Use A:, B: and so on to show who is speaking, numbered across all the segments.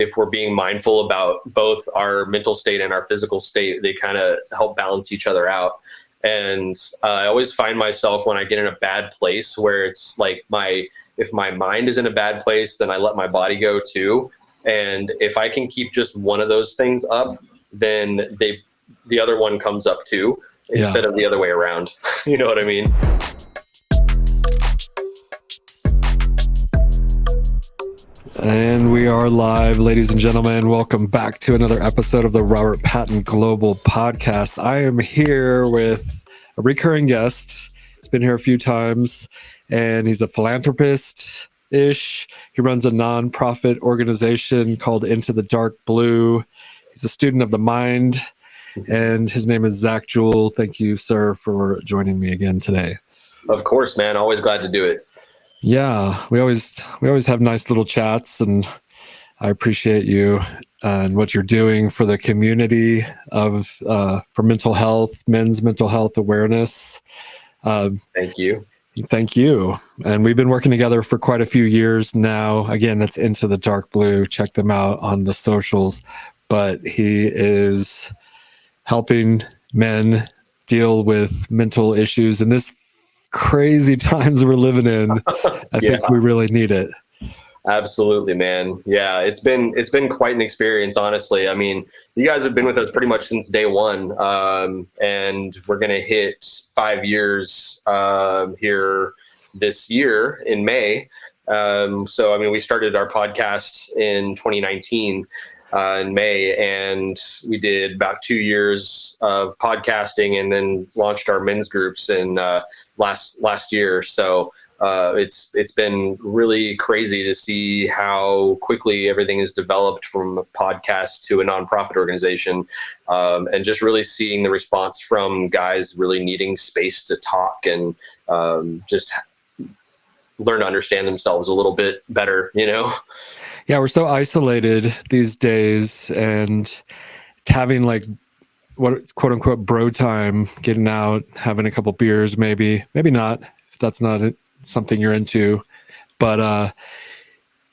A: if we're being mindful about both our mental state and our physical state, they kind of help balance each other out. And I always find myself when I get in a bad place where it's like if my mind is in a bad place, then I let my body go too. And if I can keep just one of those things up, then the other one comes up too, instead of the other way around. You know what I mean?
B: And we are live, ladies and gentlemen. Welcome back to another episode of the Robert Patton Global Podcast. I am here with a recurring guest. He's been here a few times, and he's a philanthropist-ish. He runs a nonprofit organization called Into the Dark Blue. He's a student of the mind, and his name is Zach Jewell. Thank you, sir, for joining me again today.
A: Of course, man. Always glad to do it.
B: Yeah, we always have nice little chats, and I appreciate you and what you're doing for the community for mental health, men's mental health awareness.
A: Thank you.
B: Thank you. And we've been working together for quite a few years now. Again, that's Into the Dark Blue. Check them out on the socials. But he is helping men deal with mental issues in this crazy times we're living in. I think we really need it.
A: Absolutely, man. Yeah, it's been quite an experience, honestly. I mean, you guys have been with us pretty much since day one, and we're gonna hit 5 years here this year in May. So, I mean, we started our podcast in 2019 in May, and we did about 2 years of podcasting, and then launched our men's groups in last year. So it's been really crazy to see how quickly everything has developed from a podcast to a nonprofit organization, and just really seeing the response from guys really needing space to talk and just learn to understand themselves a little bit better, you know?
B: Yeah, we're so isolated these days, and having like what quote unquote bro time, getting out, having a couple beers, maybe not, if that's not something you're into, but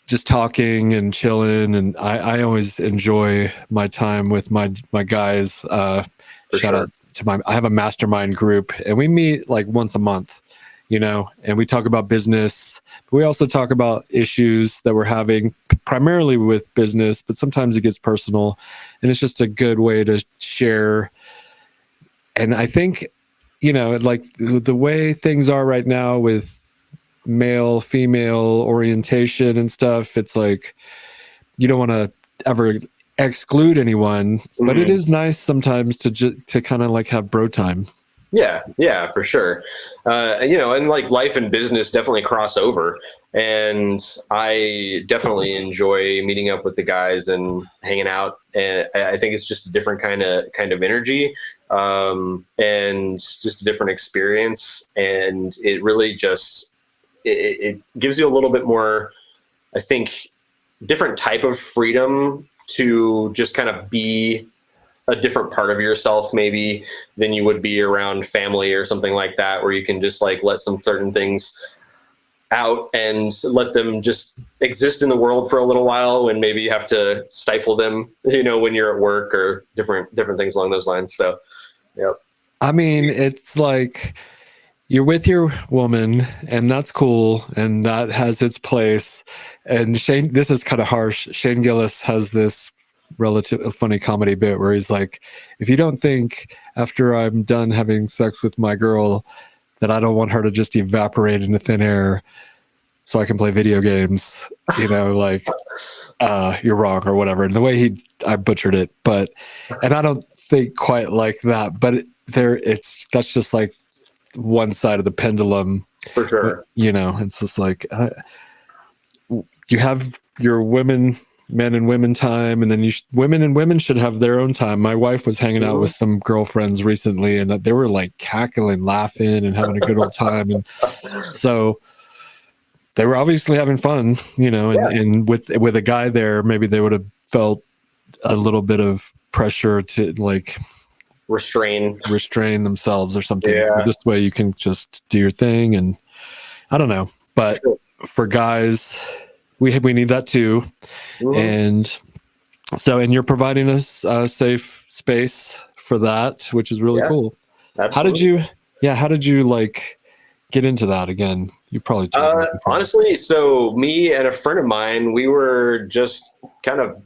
B: just talking and chilling. And I always enjoy my time with my guys. Shout out to I have a mastermind group, and we meet like once a month, you know, and we talk about business, but we also talk about issues that we're having primarily with business, but sometimes it gets personal, and it's just a good way to share. And I think, you know, like the way things are right now with male, female orientation and stuff, it's like, you don't want to ever exclude anyone, but it is nice sometimes to kind of like have bro time.
A: Yeah, for sure. You know, and like life and business definitely cross over, and I definitely enjoy meeting up with the guys and hanging out. And I think it's just a different kind of energy, and just a different experience. And it really just, it gives you a little bit more, I think, different type of freedom to just kind of be a different part of yourself maybe than you would be around family or something like that, where you can just like let some certain things out and let them just exist in the world for a little while, when maybe you have to stifle them, you know, when you're at work or different things along those lines. So, yep.
B: I mean, it's like you're with your woman, and that's cool, and that has its place. And Shane, this is kind of harsh. Shane Gillis has this a funny comedy bit where he's like, if you don't think after I'm done having sex with my girl that I don't want her to just evaporate into thin air so I can play video games, you know, like you're wrong or whatever. And the way I butchered it, and I don't think quite like that, but that's just like one side of the pendulum,
A: for sure.
B: You know, it's just like you have your men and women time, and then women and women should have their own time. My wife was hanging out with some girlfriends recently, and they were like cackling, laughing, and having a good old time. And so they were obviously having fun, you know, and with a guy there, maybe they would have felt a little bit of pressure to like restrain themselves or something.
A: Yeah.
B: This way you can just do your thing, and I don't know. But for guys, we need that too. And So, and you're providing us a safe space for that, which is really
A: Yeah,
B: cool.
A: absolutely.
B: How did you like get into that again? You probably told me before.
A: Honestly, so me and a friend of mine, we were just kind of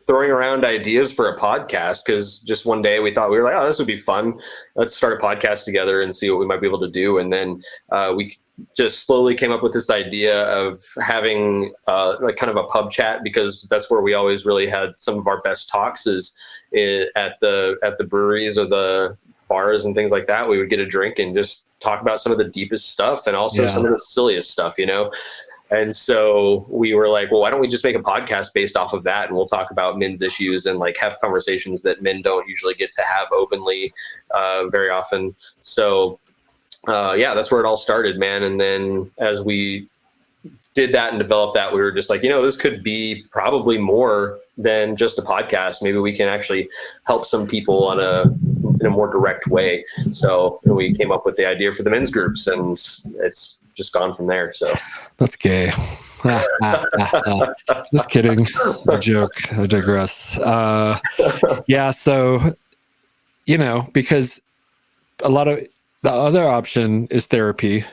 A: throwing around ideas for a podcast because just one day we thought, we were like, oh, this would be fun. Let's start a podcast together and see what we might be able to do. And then we just slowly came up with this idea of having like kind of a pub chat, because that's where we always really had some of our best talks is at the breweries or the bars and things like that. We would get a drink and just talk about some of the deepest stuff and also some of the silliest stuff, you know? And so we were like, well, why don't we just make a podcast based off of that? And we'll talk about men's issues and like have conversations that men don't usually get to have openly very often. So yeah, that's where it all started, man. And then as we did that and developed that, we were just like, you know, this could be probably more than just a podcast. Maybe we can actually help some people in a more direct way. So we came up with the idea for the men's groups, and it's just gone from there. So
B: That's gay. Just kidding. A joke. I digress. Yeah. So, you know, because a lot of the other option is therapy,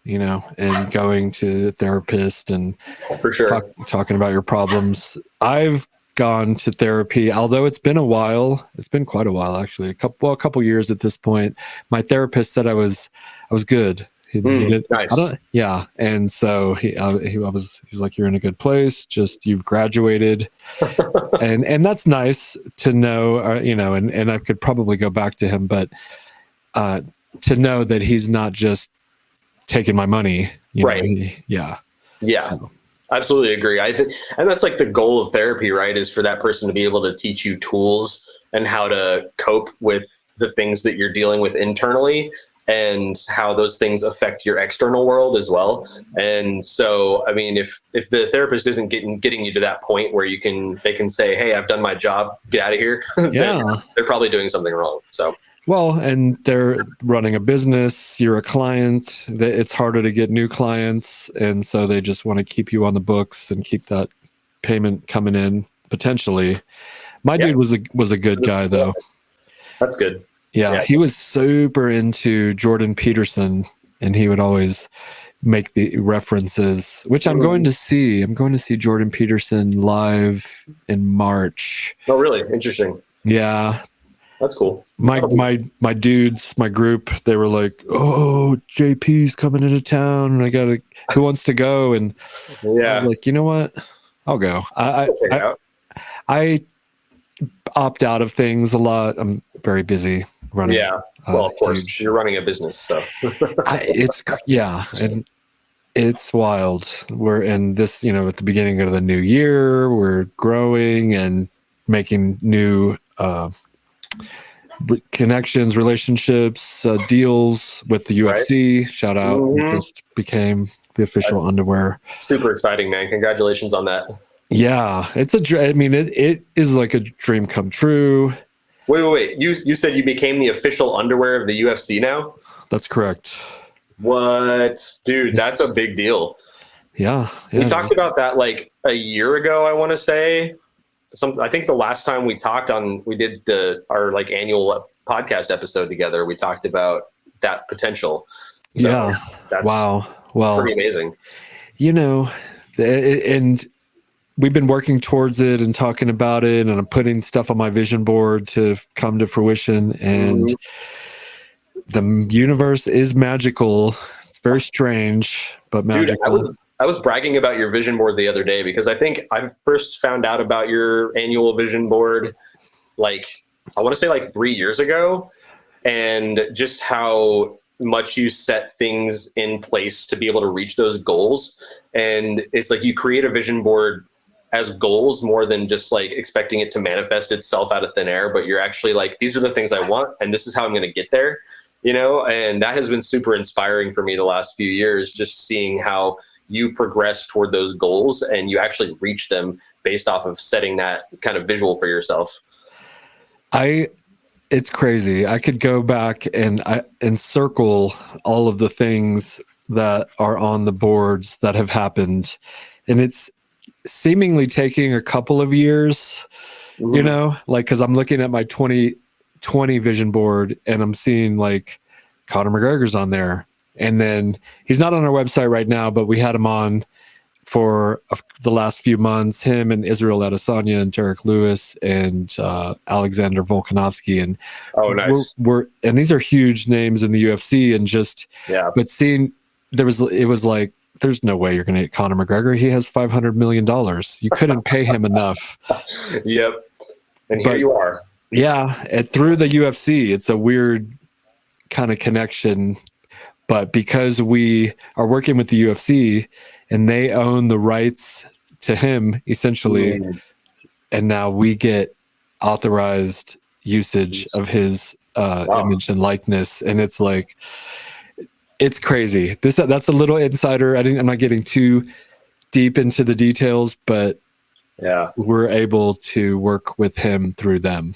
B: you know, and going to the therapist and
A: for sure
B: talking about your problems. I've gone to therapy, although it's been a while. It's been quite a while, actually. A couple years at this point. My therapist said I was good. He did,
A: nice.
B: Yeah, and so he's like, you're in a good place. Just you've graduated, and that's nice to know. You know, and I could probably go back to him, but to know that he's not just taking my money,
A: right?
B: Yeah.
A: So. Absolutely agree. I think, and that's like the goal of therapy, right? Is for that person to be able to teach you tools and how to cope with the things that you're dealing with internally, and how those things affect your external world as well. And so, I mean, if the therapist isn't getting you to that point where they can say, hey, I've done my job, get out of here.
B: Yeah.
A: they're probably doing something wrong. So.
B: Well, and they're running a business, you're a client, it's harder to get new clients. And so they just want to keep you on the books and keep that payment coming in potentially. My dude was a good guy though.
A: That's good.
B: Yeah, he was super into Jordan Peterson, and he would always make the references, which I'm going to see. I'm going to see Jordan Peterson live in March.
A: Oh, really? Interesting.
B: Yeah.
A: That's cool.
B: My dudes, my group, they were like, "Oh, JP's coming into town, and who wants to go?" And I was like, you know what? I'll go. I opt out of things a lot. I'm very busy running.
A: Yeah. Well, of course, you're running a business, so
B: and it's wild. We're in this, you know, at the beginning of the new year, we're growing and making new connections, relationships, deals with the UFC. Right. Shout out. We just became the official underwear.
A: Super exciting, man. Congratulations on that.
B: Yeah, it's I mean, it is like a dream come true.
A: Wait. You said you became the official underwear of the UFC now?
B: That's correct.
A: What? Dude, that's a big deal.
B: Yeah.
A: We talked about that like a year ago, I want to say. I think the last time we did our like annual podcast episode together, we talked about that potential. So that's
B: wow. Well,
A: pretty amazing.
B: You know, and we've been working towards it and talking about it, and I'm putting stuff on my vision board to come to fruition. And the universe is magical. It's very strange, but magical.
A: Dude, I was bragging about your vision board the other day, because I think I first found out about your annual vision board, like, I want to say like 3 years ago, and just how much you set things in place to be able to reach those goals. And it's like you create a vision board as goals more than just like expecting it to manifest itself out of thin air, but you're actually like, these are the things I want, and this is how I'm going to get there, you know? And that has been super inspiring for me the last few years, just seeing how you progress toward those goals and you actually reach them based off of setting that kind of visual for yourself.
B: It's crazy. I could go back and circle all of the things that are on the boards that have happened. And seemingly taking a couple of years, you know, like, because I'm looking at my 2020 vision board and I'm seeing like Conor McGregor's on there. And then he's not on our website right now, but we had him on for the last few months, him and Israel Adesanya and Derek Lewis and Alexander Volkanovski. And
A: nice.
B: And these are huge names in the UFC, and just, but seeing it was like, there's no way you're going to get Conor McGregor. He has $500 million. You couldn't pay him enough.
A: Yep. And here you are.
B: Yeah. And through the UFC, it's a weird kind of connection. But because we are working with the UFC and they own the rights to him, essentially, and now we get authorized usage of his image and likeness. And it's like, it's crazy. That's a little insider. I'm not getting too deep into the details, but we're able to work with him through them.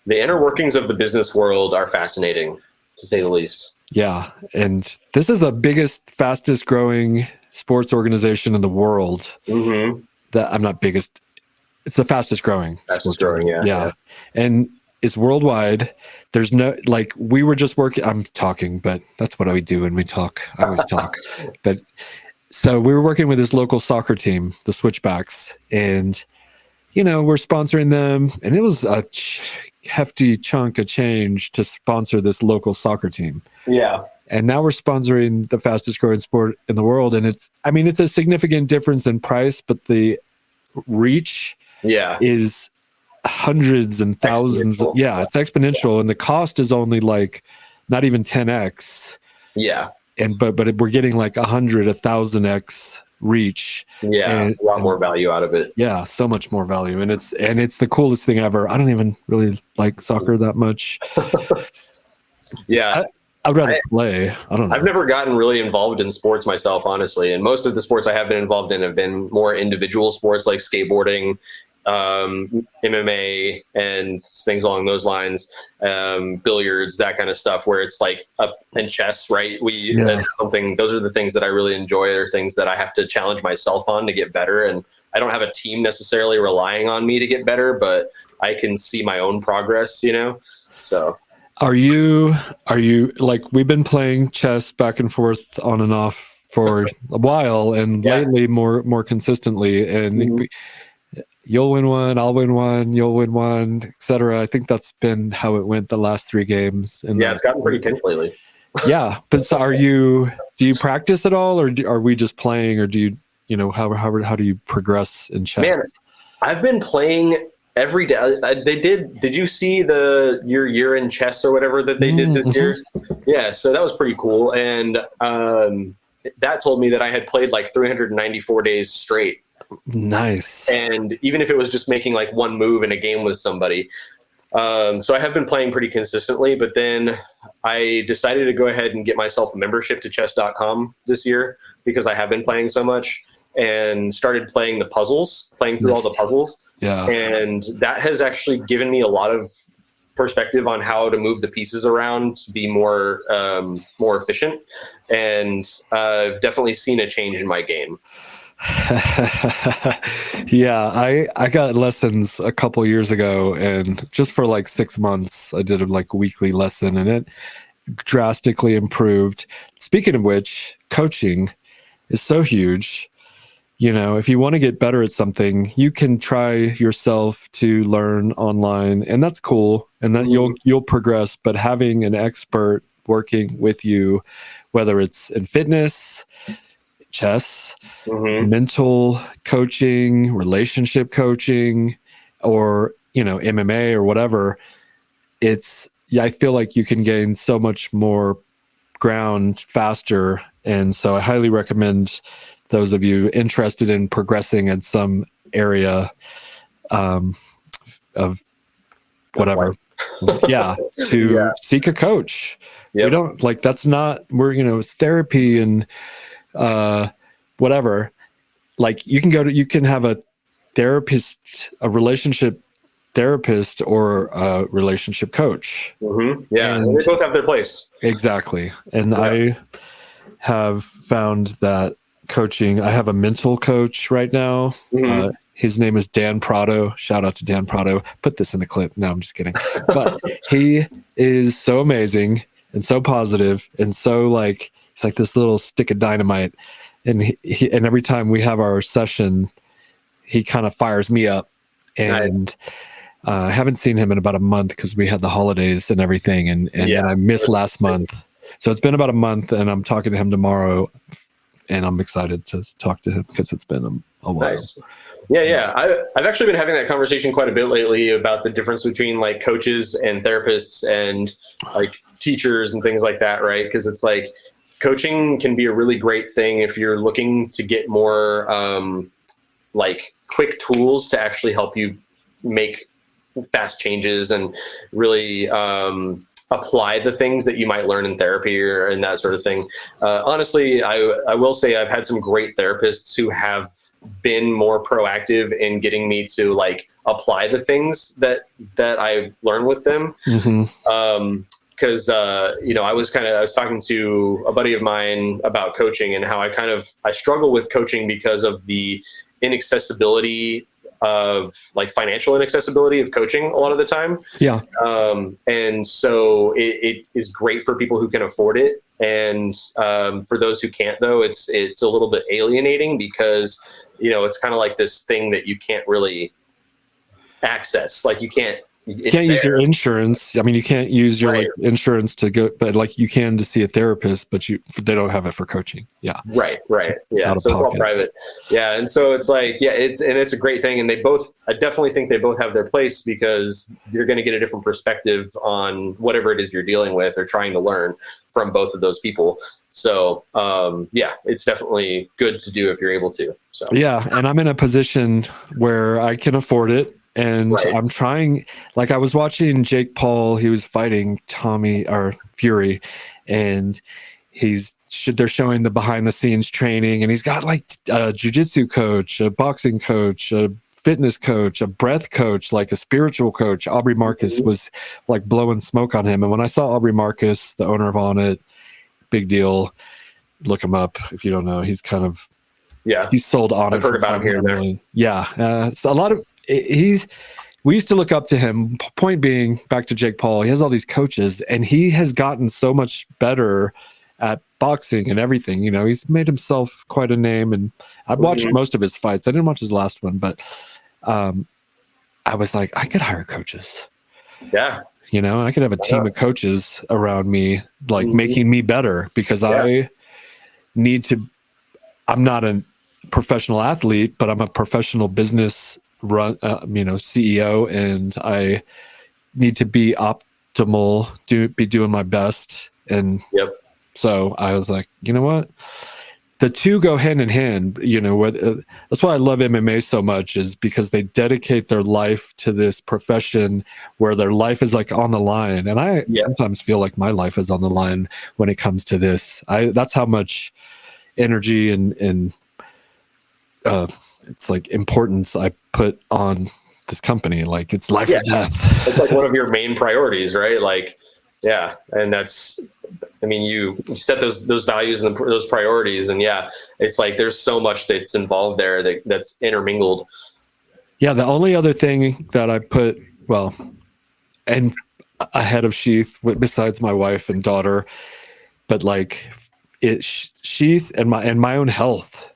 A: The inner workings of the business world are fascinating, to say the least.
B: Yeah, and this is the biggest, fastest growing sports organization in the world. That I'm not biggest. It's the fastest growing. Yeah. And it's worldwide. There's no, like, we were just working, I'm talking, but that's what I do when we talk. I always talk. But so we were working with this local soccer team, the Switchbacks, and, you know, we're sponsoring them. And it was a hefty chunk of change to sponsor this local soccer team.
A: Yeah.
B: And now we're sponsoring the fastest growing sport in the world. And it's a significant difference in price, but the reach is hundreds and thousands. It's exponential. And the cost is only like not even 10x.
A: Yeah.
B: And but we're getting like 1,000x reach.
A: Yeah. A lot more value out of it.
B: Yeah, so much more value. And it's the coolest thing ever. I don't even really like soccer that much.
A: Yeah.
B: I'd rather play. I don't know.
A: I've never gotten really involved in sports myself, honestly. And most of the sports I have been involved in have been more individual sports like skateboarding, MMA, and things along those lines, billiards, that kind of stuff, where it's like and chess, right? Those are the things that I really enjoy. They're things that I have to challenge myself on to get better. And I don't have a team necessarily relying on me to get better, but I can see my own progress, you know? So.
B: Are you like, we've been playing chess back and forth on and off for a while, and lately more consistently, and you'll win one, I'll win one, you'll win one, etc. I think that's been how it went the last 3 games. And
A: it's gotten pretty tense lately.
B: Yeah, but so do you practice at all, or are we just playing, or do you know how do you progress in chess?
A: Man, I've been playing every day. Did you see your year in chess or whatever that they did this year? Yeah, so that was pretty cool. And that told me that I had played like 394 days straight.
B: Nice.
A: And even if it was just making like one move in a game with somebody. So I have been playing pretty consistently, but then I decided to go ahead and get myself a membership to chess.com this year because I have been playing so much, and started playing through all the puzzles. Yeah. And that has actually given me a lot of perspective on how to move the pieces around to be more efficient. And I've definitely seen a change in my game.
B: Yeah, I got lessons a couple years ago, and just for like 6 months, I did a like weekly lesson, and it drastically improved. Speaking of which, coaching is so huge. You know, if you want to get better at something, you can try yourself to learn online, and that's cool, and that you'll progress. But having an expert working with you, whether it's in fitness, chess, mental coaching, relationship coaching, or, you know, MMA or whatever, I feel like you can gain so much more ground faster. And so I highly recommend those of you interested in progressing in some area of whatever, to seek a coach. We don't like, that's not, it's therapy and whatever. Like, you can have a therapist, a relationship therapist, or a relationship coach.
A: Yeah, and they both have their place.
B: Exactly. And I have found that coaching. I have a mental coach right now.
A: Mhm.
B: His name is Dan Prado. Shout out to Dan Prado. Put this in the clip. No, I'm just kidding. But he is so amazing and so positive and so like, he's like this little stick of dynamite. And and every time we have our session, he kind of fires me up. And I haven't seen him in about a month because we had the holidays and everything. And then I missed last month. So it's been about a month, and I'm talking to him tomorrow. And I'm excited to talk to him because it's been a while.
A: Nice. Yeah. I've actually been having that conversation quite a bit lately about the difference between like coaches and therapists and like teachers and things like that, right? Because it's like coaching can be a really great thing if you're looking to get more like quick tools to actually help you make fast changes and really apply the things that you might learn in therapy or and that sort of thing. Honestly, I will say I've had some great therapists who have been more proactive in getting me to like apply the things that I learned with them. Because I was talking to a buddy of mine about coaching and how I struggle with coaching because of the inaccessibility of like financial inaccessibility of coaching a lot of the time.
B: Yeah.
A: And so it is great for people who can afford it. And for those who can't, though, it's a little bit alienating because, it's kind of like this thing that you can't really access. Like you can't
B: use your insurance. I mean, you can't use your like insurance to go, but like you can to see a therapist, but they don't have it for coaching. Yeah.
A: Right. Yeah. So it's all private. Yeah. And so it's like, it's a great thing. And I definitely think they both have their place because you're going to get a different perspective on whatever it is you're dealing with or trying to learn from both of those people. So, it's definitely good to do if you're able to. So,
B: yeah. And I'm in a position where I can afford it. And I'm trying, like I was watching Jake Paul, he was fighting Fury, and they're showing the behind the scenes training, and he's got like a jiu-jitsu coach, a boxing coach, a fitness coach, a breath coach, like a spiritual coach. Aubrey Marcus was like blowing smoke on him. And when I saw Aubrey Marcus, the owner of On It, big deal, look him up if you don't know. He's kind of, he's sold On It.
A: I've heard about him here and there.
B: Yeah. So a lot of, we used to look up to him. Point being, back to Jake Paul, he has all these coaches and he has gotten so much better at boxing and everything. He's made himself quite a name, and I've watched most of his fights. I didn't watch his last one, but I was like, I could hire coaches.
A: Yeah.
B: I could have a team of coaches around me, like making me better because I need to, I'm not a professional athlete, but I'm a professional business CEO, and I need to be optimal, be doing my best. And so I was like, you know what? The two go hand in hand. That's why I love MMA so much, is because they dedicate their life to this profession where their life is like on the line. And I sometimes feel like my life is on the line when it comes to this. That's how much energy and it's like importance I put on this company. Like it's life or death.
A: It's like one of your main priorities, right? Like, yeah. And that's, I mean, you set those values and those priorities, and it's like there's so much that's involved there that's intermingled.
B: Yeah, the only other thing that I put and ahead of Sheath, besides my wife and daughter, but like Sheath and my own health,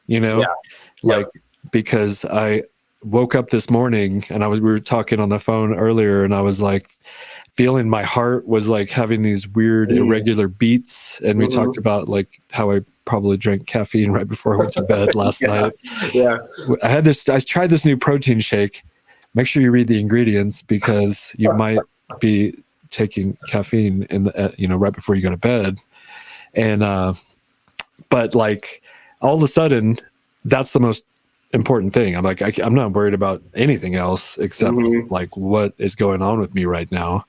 B: because I woke up this morning and we were talking on the phone earlier, and I was like feeling my heart was like having these weird irregular beats, and we talked about like how I probably drank caffeine right before I went to bed last night. I tried this new protein shake. Make sure you read the ingredients because you might be taking caffeine in the right before you go to bed. And but like all of a sudden that's the most important thing. I'm like, I'm not worried about anything else except like what is going on with me right now.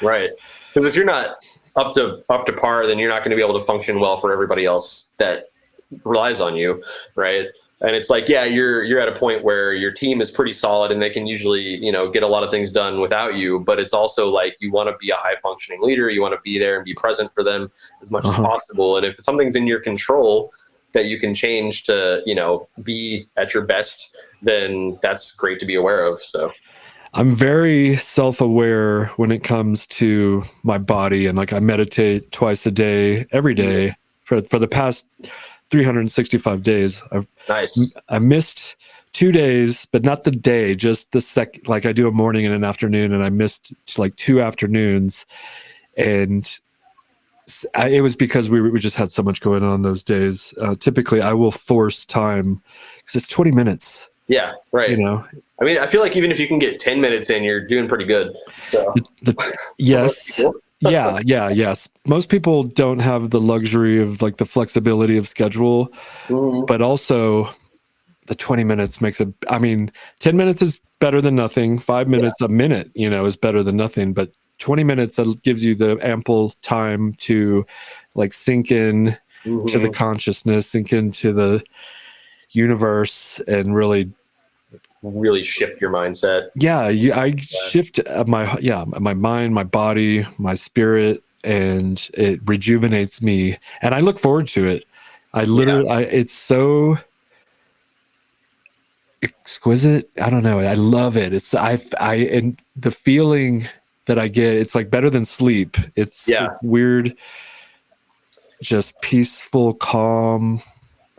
A: Right. Because if you're not up to par, then you're not going to be able to function well for everybody else that relies on you. Right. And it's like, you're at a point where your team is pretty solid and they can usually, get a lot of things done without you. But it's also like you want to be a high functioning leader. You want to be there and be present for them as much as possible. And if something's in your control, that you can change to, be at your best, then that's great to be aware of. So
B: I'm very self-aware when it comes to my body, and like I meditate twice a day, every day for the past 365 days.
A: nice.
B: I missed 2 days, but not the day, just the like I do a morning and an afternoon, and I missed like 2 afternoons, and it was because we just had so much going on those days. Typically, I will force time because it's 20 minutes.
A: Yeah, right. I mean, I feel like even if you can get 10 minutes in, you're doing pretty good. So.
B: Yes. Yes. Most people don't have the luxury of like the flexibility of schedule, but also the 20 minutes makes it, 10 minutes is better than nothing. 5 minutes, a minute, is better than nothing, but 20 minutes, that gives you the ample time to like sink in to the consciousness, sink into the universe, and really
A: shift your mindset.
B: I shift my mind, my body, my spirit, and it rejuvenates me, and I look forward to it. I literally it's so exquisite. I don't know, I love it. It's and the feeling that I get, it's like better than sleep. It's this weird, just peaceful, calm.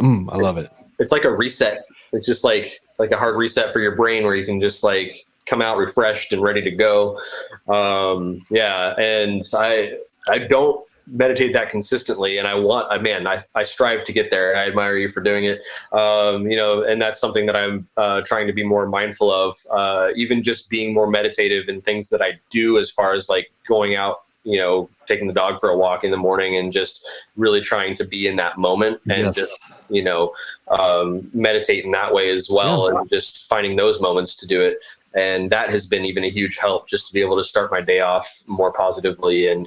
B: I love it. It's
A: like a reset. It's just like a hard reset for your brain, where you can just like come out refreshed and ready to go. And I don't meditate that consistently, and I strive to get there, and I admire you for doing it. And that's something that I'm trying to be more mindful of, even just being more meditative in things that I do, as far as like going out, taking the dog for a walk in the morning, and just really trying to be in that moment, and just meditate in that way as well, and just finding those moments to do it. And that has been even a huge help, just to be able to start my day off more positively, and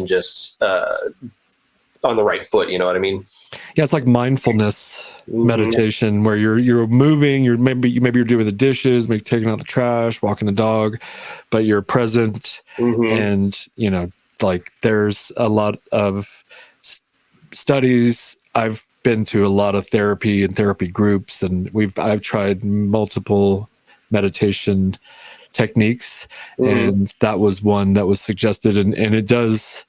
A: just on the right foot. You know what I mean?
B: Yeah, it's like mindfulness meditation, where you're moving. Maybe you're doing the dishes, maybe taking out the trash, walking the dog, but you're present. And like there's a lot of studies. I've been to a lot of therapy and therapy groups, and I've tried multiple meditation techniques, and that was one that was suggested, and it does,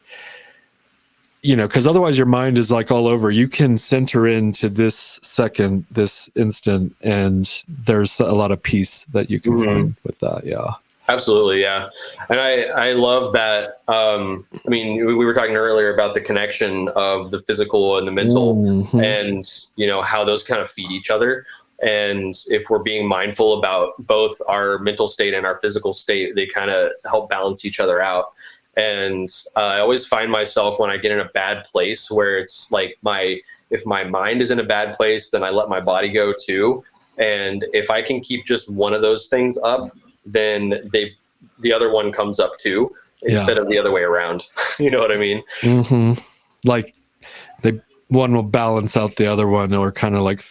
B: because otherwise your mind is like all over. You can center into this second, this instant, and there's a lot of peace that you can find with that.
A: Absolutely. Yeah. And I love that. We were talking earlier about the connection of the physical and the mental, and, how those kind of feed each other. And if we're being mindful about both our mental state and our physical state, they kind of help balance each other out. And I always find myself, when I get in a bad place, where it's like if my mind is in a bad place, then I let my body go too. And if I can keep just one of those things up, then the other one comes up too, instead of the other way around. You know what I mean?
B: Like one will balance out the other one, or kind of like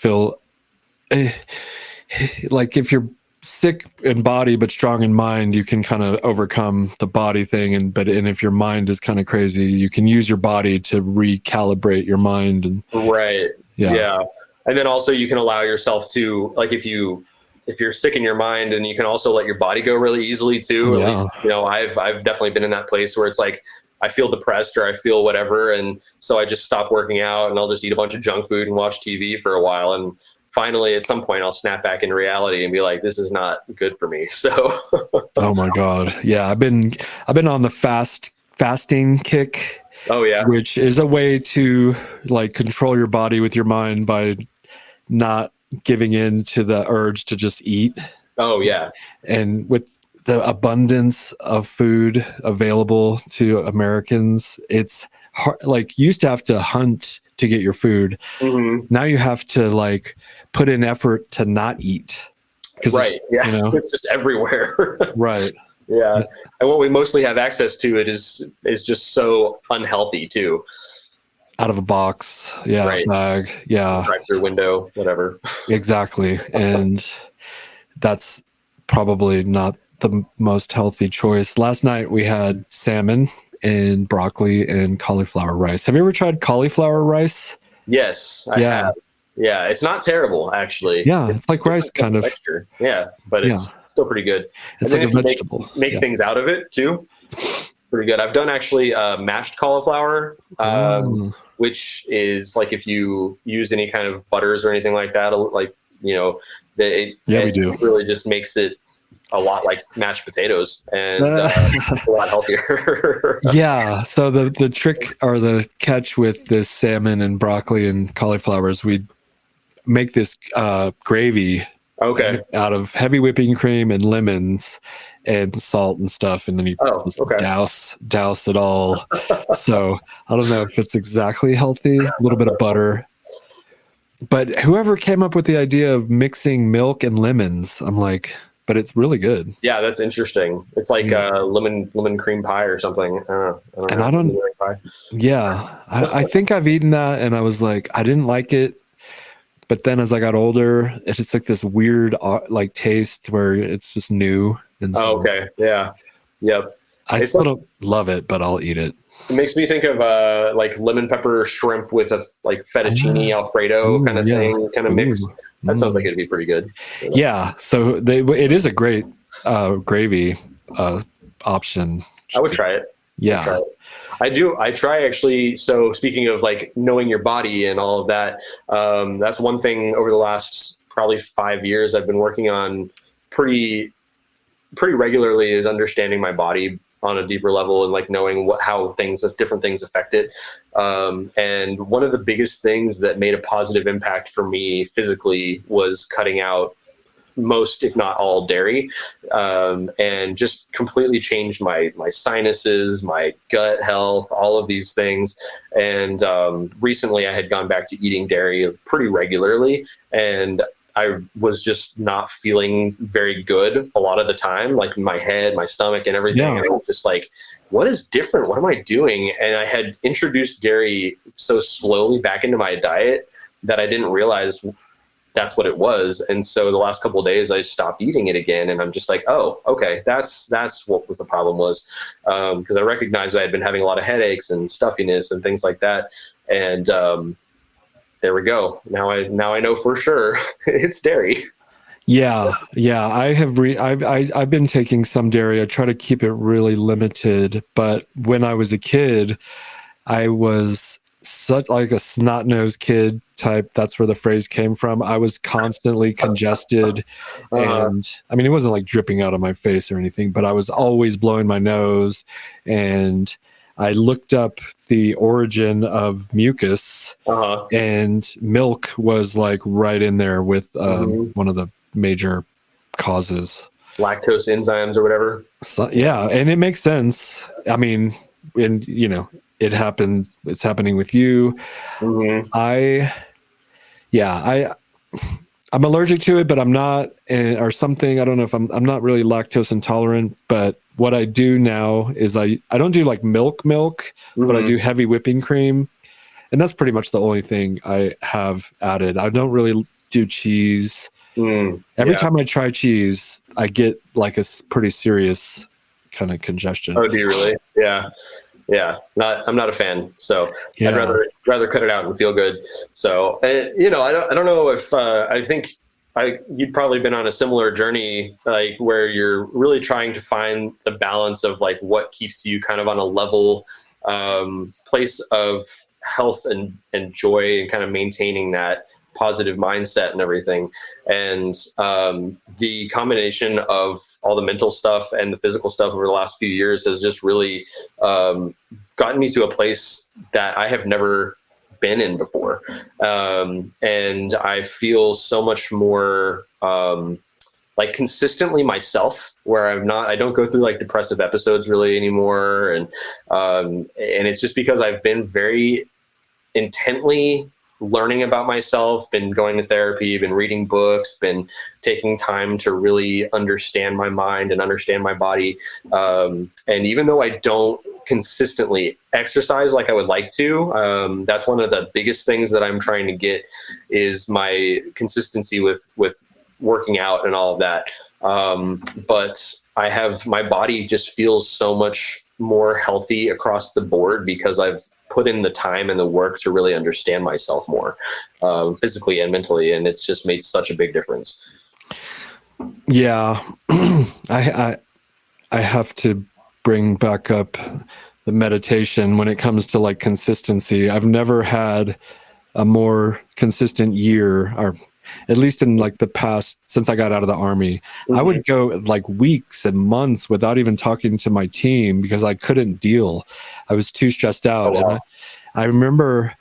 B: like if you're sick in body but strong in mind, you can kind of overcome the body thing, and if your mind is kind of crazy, you can use your body to recalibrate your mind. And and then also you can allow yourself to, like, if you're sick in your mind, and you can also let your body go really easily too. At least, I've definitely been in that place where it's like I feel depressed, or I feel whatever, and so I just stop working out, and I'll just eat a bunch of junk food and watch TV for a while, and finally at some point I'll snap back into reality and be like, this is not good for me. So oh my God. Yeah, I've been on the fasting kick.
A: Oh yeah.
B: Which is a way to like control your body with your mind by not giving in to the urge to just eat.
A: Oh yeah.
B: And with the abundance of food available to Americans, it's hard. Like, you used to have to hunt to get your food. Now you have to like put in effort to not eat.
A: Right. It's just everywhere.
B: Right.
A: Yeah. And what we mostly have access to it is just so unhealthy too.
B: Out of a box. Yeah.
A: Right.
B: Bag. Yeah.
A: Drive-through window, whatever.
B: Exactly. And that's probably not the most healthy choice. Last night we had salmon and broccoli and cauliflower rice. Have you ever tried cauliflower rice?
A: Yes, I
B: Yeah.
A: have. Yeah, it's not terrible actually.
B: Yeah, it's like rice
A: Different
B: kind of.
A: texture. Yeah, but
B: Yeah.
A: it's still pretty good.
B: It's
A: And then
B: like a
A: if you
B: vegetable.
A: make
B: Yeah.
A: things out of it too, pretty good. I've done actually mashed cauliflower,
B: Oh.
A: which is like if you use any kind of butters or anything like that, like you know,
B: Yeah, we
A: it
B: do.
A: really just makes it a lot like mashed potatoes and a lot healthier.
B: Yeah. So the trick or the catch with this salmon and broccoli and cauliflower is we make this gravy
A: Okay.
B: out of heavy whipping cream and lemons and salt and stuff, and then you
A: Oh,
B: just
A: okay.
B: douse it all. So I don't know if it's exactly healthy. A little bit of butter, but whoever came up with the idea of mixing milk and lemons, I'm like, but it's really good.
A: Yeah, that's interesting. It's like
B: Yeah.
A: lemon cream pie or something. I don't
B: And I
A: know.
B: don't.
A: Lemon pie.
B: Yeah, I think I've eaten that, and I was like, I didn't like it. But then as I got older, it's like this weird like taste where it's just new, and
A: Oh,
B: so
A: okay. Yeah. Yep.
B: I
A: It's
B: still
A: like,
B: don't love it, but I'll eat it.
A: it makes me think of like lemon pepper shrimp with a like fettuccine
B: Ah,
A: Alfredo kind
B: ooh,
A: of
B: yeah.
A: thing, kind of mix.
B: Ooh,
A: That sounds like
B: mm.
A: it'd be pretty good.
B: Yeah. So it is a great gravy option.
A: I would try it.
B: Yeah.
A: Try it. I try actually. So speaking of like knowing your body and all of that, that's one thing over the last probably 5 years I've been working on pretty regularly is understanding my body on a deeper level and like knowing how different things affect it. And one of the biggest things that made a positive impact for me physically was cutting out most, if not all, dairy, and just completely changed my sinuses, my gut health, all of these things. And recently, I had gone back to eating dairy pretty regularly, and I was just not feeling very good a lot of the time, like my head, my stomach, and everything.
B: Yeah.
A: And I was just like, what is different? What am I doing? And I had introduced dairy so slowly back into my diet that I didn't realize that's what it was. And so the last couple of days I stopped eating it again, and I'm just like, oh, okay, that's what was the problem was, because I recognized I had been having a lot of headaches and stuffiness and things like that. And there we go. Now I know for sure it's dairy.
B: Yeah, I have I've been taking some dairy. I try to keep it really limited, but when I was a kid, I was such like a snot-nosed kid type. That's where the phrase came from. I was constantly congested, and I mean, it wasn't like dripping out of my face or anything, but I was always blowing my nose. And I looked up the origin of mucus, and milk was like right in there with one of the major causes.
A: Lactose enzymes or whatever.
B: So, yeah, and it makes sense. I mean, and it happened. It's happening with you. I'm allergic to it, but I'm not, or something. I don't know if I'm not really lactose intolerant. But what I do now is I don't do like milk, but I do heavy whipping cream, and that's pretty much the only thing I have added. I don't really do cheese. Every time I try cheese, I get like a pretty serious kind of congestion.
A: Oh, do you really? Yeah. I'm not a fan. So I'd rather cut it out and feel good. So I don't know if I think you'd probably been on a similar journey, like where you're really trying to find the balance of like what keeps you kind of on a level place of health and joy, and kind of maintaining that positive mindset and everything. And the combination of all the mental stuff and the physical stuff over the last few years has just really gotten me to a place that I have never been in before. And I feel so much more like consistently myself, where I don't go through like depressive episodes really anymore. And it's just because I've been very intently learning about myself, been going to therapy, been reading books, been taking time to really understand my mind and understand my body. And even though I don't consistently exercise like I would like to, that's one of the biggest things that I'm trying to get is my consistency with working out and all of that. But my body just feels so much more healthy across the board because I've put in the time and the work to really understand myself more, physically and mentally. And it's just made such a big difference.
B: Yeah. I have to bring back up the meditation when it comes to like consistency. I've never had a more consistent year, or at least in like the past, since I got out of the Army. I would go like weeks and months without even talking to my team because I couldn't deal. I was too stressed out.
A: Oh, wow.
B: And I remember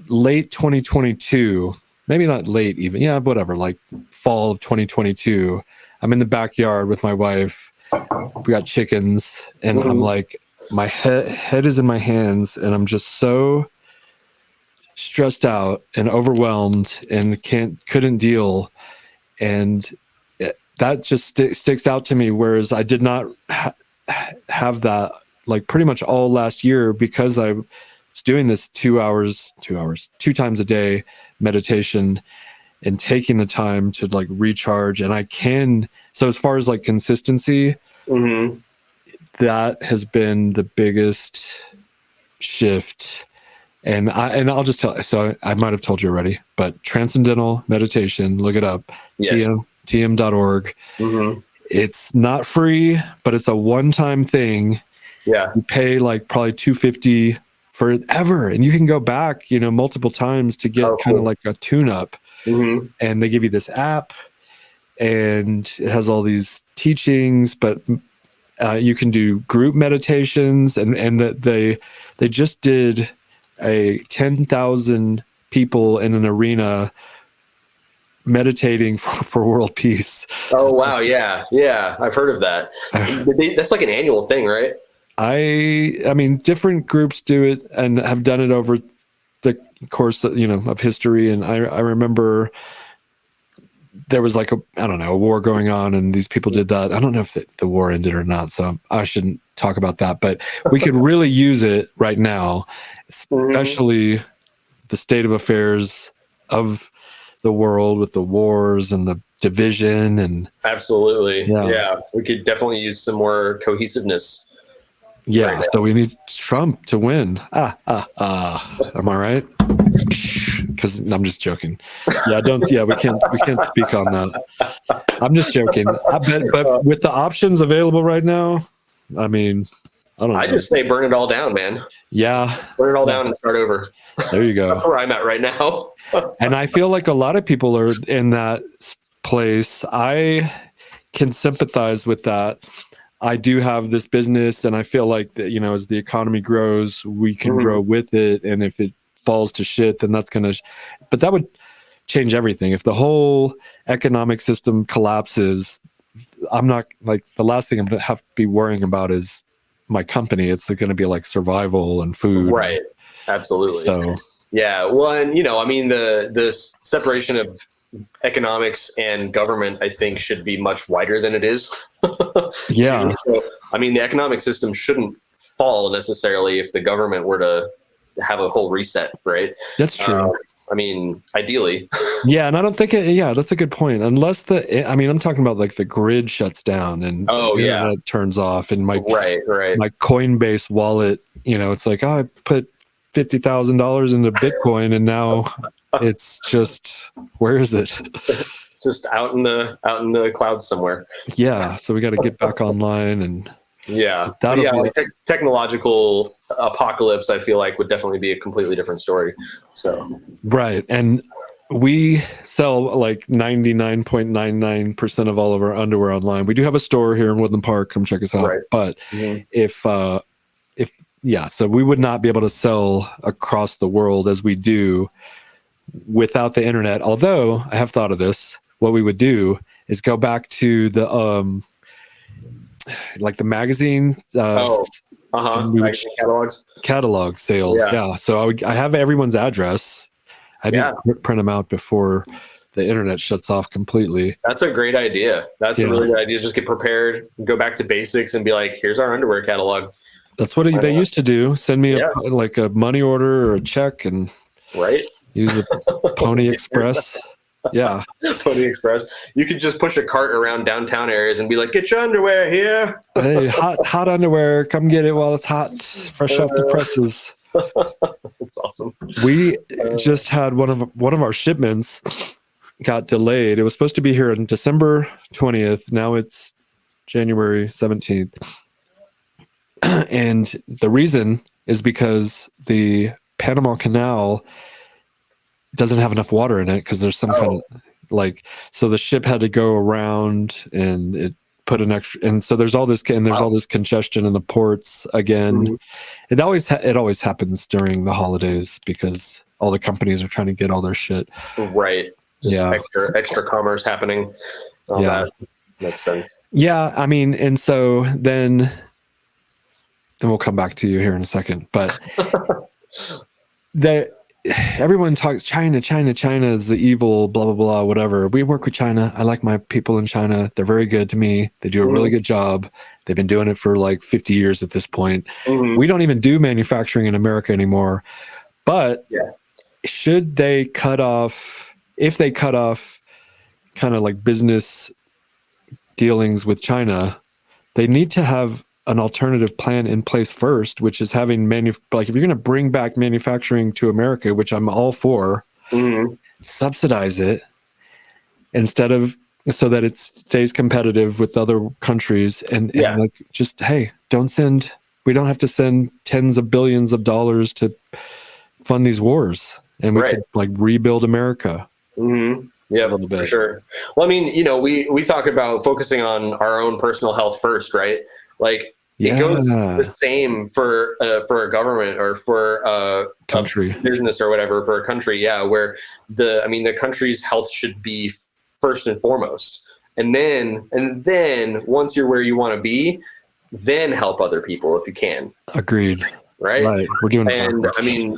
B: late 2022, maybe not late even, yeah, whatever, like fall of 2022, I'm in the backyard with my wife. We got chickens, and I'm like, my head is in my hands, and I'm just so stressed out and overwhelmed and couldn't deal. And that just sticks out to me. Whereas I did not have that like pretty much all last year, because I was doing this 2 times a day meditation and taking the time to like recharge. And so as far as like consistency, that has been the biggest shift. And I'll just tell, so I might have told you already, but Transcendental Meditation, look it up,
A: yes.
B: tm.org. It's not free, but it's a one-time thing.
A: Yeah.
B: You pay like probably $250 forever, and you can go back, multiple times to get kind of like a tune-up. And they give you this app, and it has all these teachings, but you can do group meditations, and they just did a 10,000 people in an arena meditating for world peace.
A: Oh, wow. Yeah. I've heard of that. That's like an annual thing, right?
B: I mean, different groups do it and have done it over the course of history. And I remember there was like a war going on, and these people did that. I don't know if the war ended or not, so I shouldn't talk about that, but we could really use it right now, especially the state of affairs of the world with the wars and the division. And
A: absolutely. Yeah. We could definitely use some more cohesiveness.
B: Yeah.
A: Right,
B: so we need Trump to win. Am I right? Because I'm just joking. We can't speak on that. I'm just joking. But with the options available right now, I mean, I don't know.
A: I just say burn it all down, man.
B: Yeah.
A: Burn it all down and start over.
B: There you go.
A: That's where I'm at right now.
B: And I feel like a lot of people are in that place. I can sympathize with that. I do have this business, and I feel like that, as the economy grows, we can grow with it. And if it falls to shit, then but that would change everything. If the whole economic system collapses, I'm not like, the last thing I'm going to have to be worrying about is my company. It's going to be like survival and food.
A: Right. Absolutely.
B: So,
A: yeah. Well, and I mean, the separation of economics and government, I think, should be much wider than it is.
B: Yeah.
A: So, I mean, the economic system shouldn't fall necessarily if the government were to have a whole reset, right?
B: That's true.
A: I mean, ideally.
B: Yeah, and I don't think that's a good point. Unless I'm talking about like the grid shuts down and the internet turns off, and my Coinbase wallet, it's like, I put $50,000 into Bitcoin, and now it's just, where is it?
A: Just out in the clouds somewhere.
B: Yeah, so we got to get back online, and
A: like technological apocalypse, I feel like, would definitely be a completely different story. So
B: right, and we sell like 99.99% of all of our underwear online. We do have a store here in Woodland Park. Come check us out. Right. But so we would not be able to sell across the world as we do without the internet. Although I have thought of this, what we would do is go back to the like the magazine
A: magazine
B: catalog sales. Yeah. So I have everyone's address. I didn't print them out before the internet shuts off completely.
A: That's a great idea. That's a really good idea. Just get prepared, go back to basics, and be like, here's our underwear catalog.
B: That's what they used to do. Send me a money order or a check, and
A: use
B: the Pony Express. Yeah.
A: Pony Express. You could just push a cart around downtown areas and be like, "Get your underwear here."
B: Hey, hot underwear. Come get it while it's hot, fresh off the presses.
A: That's awesome.
B: We just had one of our shipments got delayed. It was supposed to be here on December 20th. Now it's January 17th. And the reason is because the Panama Canal doesn't have enough water in it because there's some kind of so the ship had to go around and it put an extra, and so there's all this all this congestion in the ports again. Mm-hmm. It always happens during the holidays because all the companies are trying to get all their shit
A: right. Just extra commerce happening. All that makes sense.
B: Yeah, I mean, and so then, and we'll come back to you here in a second, but everyone talks China is the evil, blah, blah, blah, whatever. We work with China. I like my people in China. They're very good to me. They do a really good job. They've been doing it for like 50 years at this point. Mm-hmm. We don't even do manufacturing in America anymore. But should they cut off, if they cut off kind of like business dealings with China, they need to have an alternative plan in place first, which is having if you're going to bring back manufacturing to America, which I'm all for, subsidize it so that it stays competitive with other countries and like just, hey, we don't have to send tens of billions of dollars to fund these wars, and we could like rebuild America.
A: Mm-hmm. Yeah, for sure. Well, I mean, we talk about focusing on our own personal health first, right? Like it goes the same for a government or for a
B: country,
A: business or whatever, for a country. Yeah, where the country's health should be first and foremost, and then once you're where you want to be, then help other people if you can.
B: Agreed.
A: Right.
B: We're doing it.
A: And I mean,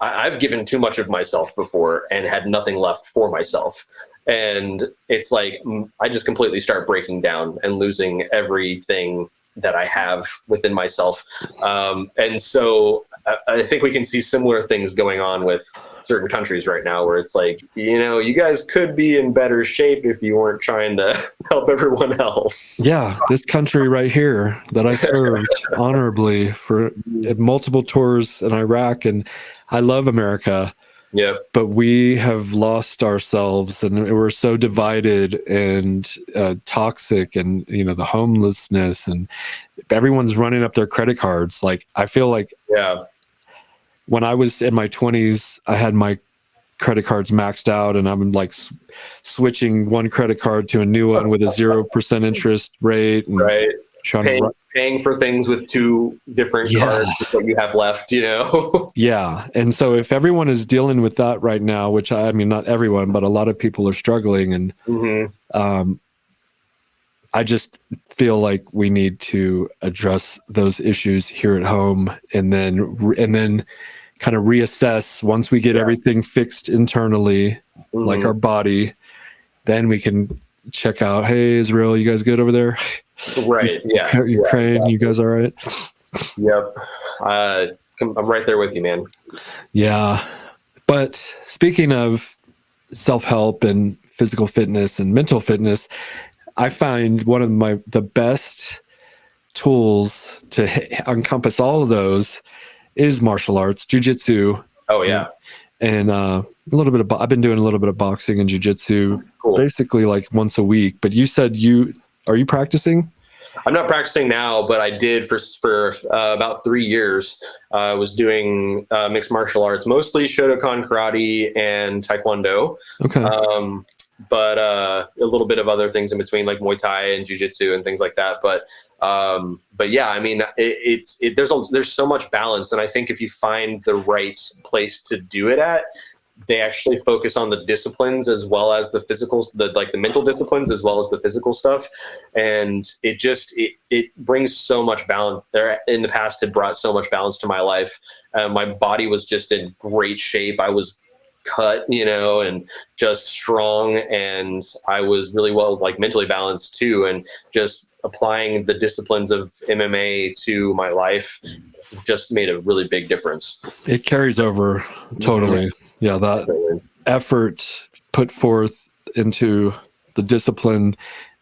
A: I've given too much of myself before and had nothing left for myself. And it's like, I just completely start breaking down and losing everything that I have within myself. And so I think we can see similar things going on with certain countries right now, where it's like, you guys could be in better shape if you weren't trying to help everyone else.
B: Yeah, this country right here that I served honorably for multiple tours in Iraq, and I love America.
A: Yeah,
B: but we have lost ourselves, and we're so divided and toxic, and the homelessness, and everyone's running up their credit cards. Like, I feel like when I was in my 20s, I had my credit cards maxed out, and I'm like switching one credit card to a new one with a 0% interest rate, and
A: paying for things with two different cards that you have left,
B: Yeah. And so if everyone is dealing with that right now, which I mean, not everyone, but a lot of people are struggling, and I just feel like we need to address those issues here at home, and then kind of reassess once we get everything fixed internally, like our body, then we can check out, hey, Israel, you guys good over there?
A: Right. Yeah.
B: Ukraine, you guys all right?
A: Yep. I'm right there with you, man.
B: Yeah. But speaking of self-help and physical fitness and mental fitness, I find one of the best tools to encompass all of those is martial arts, jiu-jitsu.
A: Oh yeah.
B: And a little bit of I've been doing a little bit of boxing and jiu-jitsu, basically like once a week. But you said are you practicing?
A: I'm not practicing now, but I did for about 3 years. I was doing mixed martial arts, mostly Shotokan karate and Taekwondo.
B: Okay.
A: But a little bit of other things in between, like Muay Thai and Jiu-Jitsu and things like that. But yeah, I mean, there's so much balance, and I think if you find the right place to do it at, they actually focus on the disciplines as well as the physical, the mental disciplines as well as the physical stuff, and it brings so much balance. There in the past had brought so much balance to my life. My body was just in great shape. I was cut, and just strong, and I was really well, like, mentally balanced too, and just applying the disciplines of MMA to my life just made a really big difference.
B: It carries over totally. Yeah, effort put forth into the discipline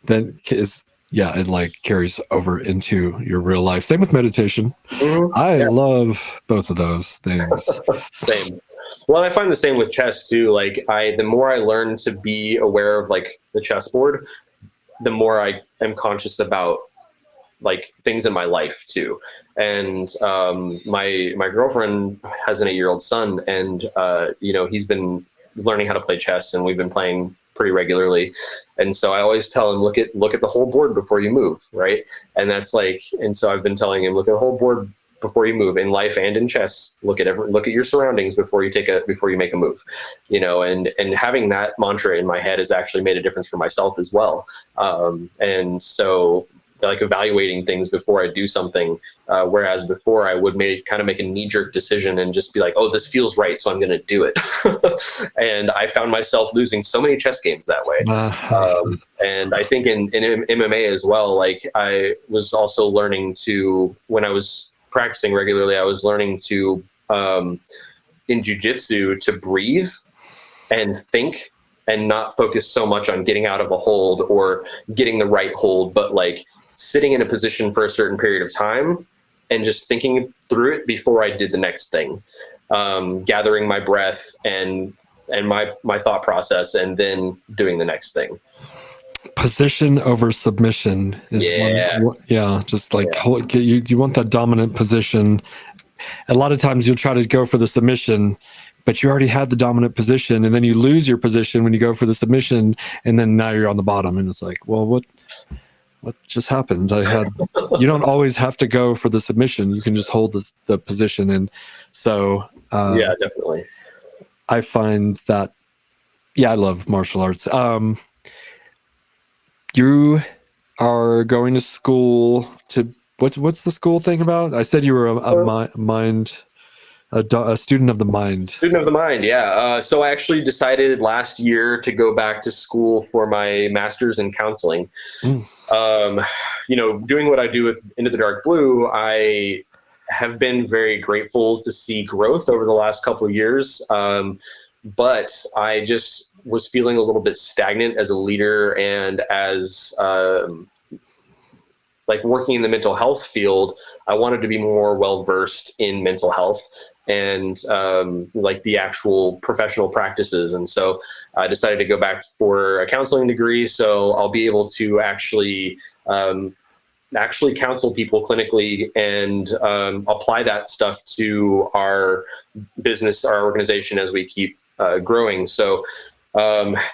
B: then is, yeah, it like carries over into your real life. Same with meditation. I
A: Yeah.
B: love both of those things.
A: Same. Well, I find the same with chess too. Like the more I learn to be aware of like the chessboard, the more I am conscious about like things in my life too. And my girlfriend has an 8-year-old son, and he's been learning how to play chess, and we've been playing pretty regularly. And so I always tell him, look at the whole board before you move, right? And that's like, and so I've been telling him, look at the whole board before you move, in life and in chess. Look at your surroundings before you make a move, and having that mantra in my head has actually made a difference for myself as well. And so like evaluating things before I do something, whereas before I would make a knee-jerk decision and just be like, oh, this feels right, so I'm going to do it. And I found myself losing so many chess games that way. And I think in MMA as well, like I was also learning to, when I was practicing regularly, I was learning to, in jiu-jitsu, to breathe and think and not focus so much on getting out of a hold or getting the right hold, but like sitting in a position for a certain period of time and just thinking through it before I did the next thing, gathering my breath and my thought process, and then doing the next thing.
B: Position over submission is just like you want that dominant position. A lot of times you'll try to go for the submission, but you already had the dominant position, and then you lose your position when you go for the submission, and then now you're on the bottom, and it's like, well, what just happened? You don't always have to go for the submission. You can just hold the position. And so,
A: yeah, definitely.
B: I find that, I love martial arts. You are going to school to, what's the school thing about? I said you were a student of the mind.
A: Student of the mind, yeah. So I actually decided last year to go back to school for my master's in counseling. Doing what I do with Into the Dark Blue, I have been very grateful to see growth over the last couple of years. But I just was feeling a little bit stagnant as a leader, and as like working in the mental health field, I wanted to be more well-versed in mental health and like the actual professional practices. And so I decided to go back for a counseling degree. So I'll be able to actually counsel people clinically and apply that stuff to our business, our organization, as we keep growing. So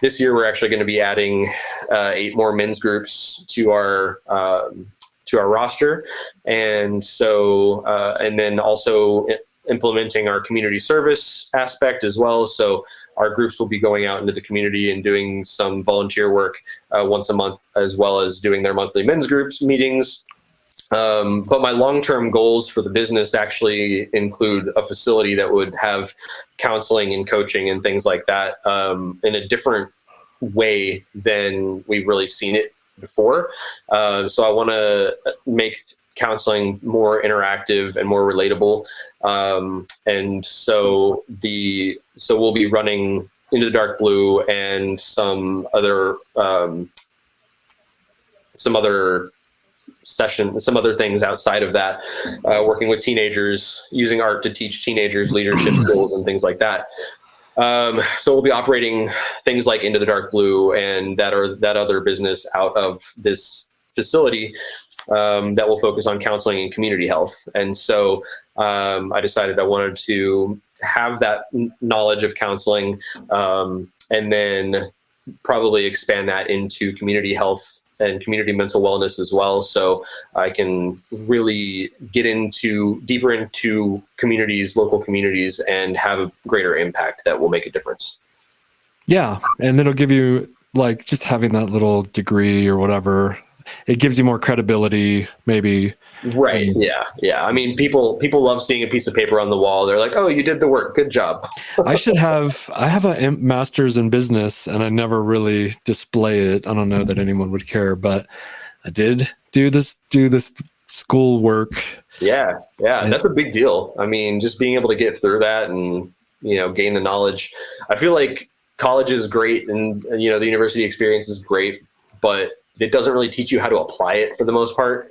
A: this year we're actually going to be adding 8 more men's groups to our roster. And so, and then also implementing our community service aspect as well. So our groups will be going out into the community and doing some volunteer work once a month, as well as doing their monthly men's groups meetings. But my long-term goals for the business actually include a facility that would have counseling and coaching and things like that in a different way than we've really seen it before. So I want to make counseling more interactive and more relatable. And so we'll be running Into the Dark Blue and some other things outside of that, working with teenagers, using art to teach teenagers leadership skills and things like that. So we'll be operating things like Into the Dark Blue and that other business out of this facility that will focus on counseling and community health. And so I decided I wanted to have that knowledge of counseling and then probably expand that into community health and community mental wellness as well. So I can really get deeper into communities, local communities, and have a greater impact that will make a difference.
B: Yeah. And it'll give you, like, just having that little degree or whatever, it gives you more credibility, maybe.
A: Right. Yeah. I mean, people love seeing a piece of paper on the wall. They're like, oh, you did the work. Good job.
B: I have a master's in business, and I never really display it. I don't know that anyone would care, but I did do this school work.
A: Yeah. That's a big deal. I mean, just being able to get through that and, gain the knowledge. I feel like college is great, and the university experience is great, but it doesn't really teach you how to apply it for the most part.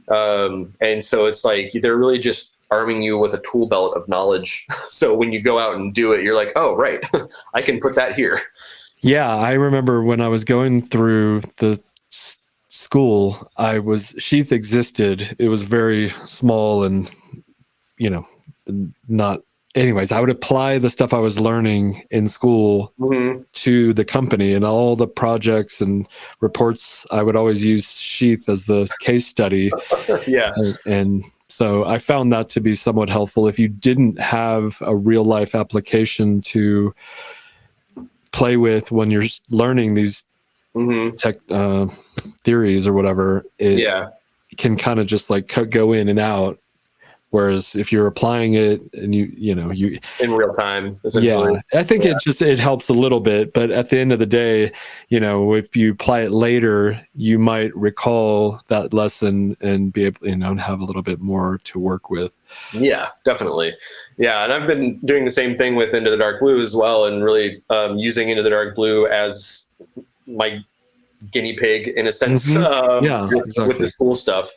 A: And so it's like they're really just arming you with a tool belt of knowledge. So when you go out and do it, you're like, oh, right, I can put that here.
B: Yeah, I remember when I was going through the school, SHEATH existed. It was very small and, not. Anyways, I would apply the stuff I was learning in school to the company, and all the projects and reports. I would always use SHEATH as the case study.
A: Yeah.
B: And so I found that to be somewhat helpful. If you didn't have a real life application to play with when you're learning these tech theories or whatever, it can kind of just like go in and out. Whereas if you're applying it and you
A: in real time, essentially.
B: I think it helps a little bit, but at the end of the day, if you apply it later, you might recall that lesson and be able, have a little bit more to work with.
A: Yeah, definitely. Yeah. And I've been doing the same thing with Into the Dark Blue as well, and really using Into the Dark Blue as my guinea pig in a sense,
B: exactly.
A: with the school stuff,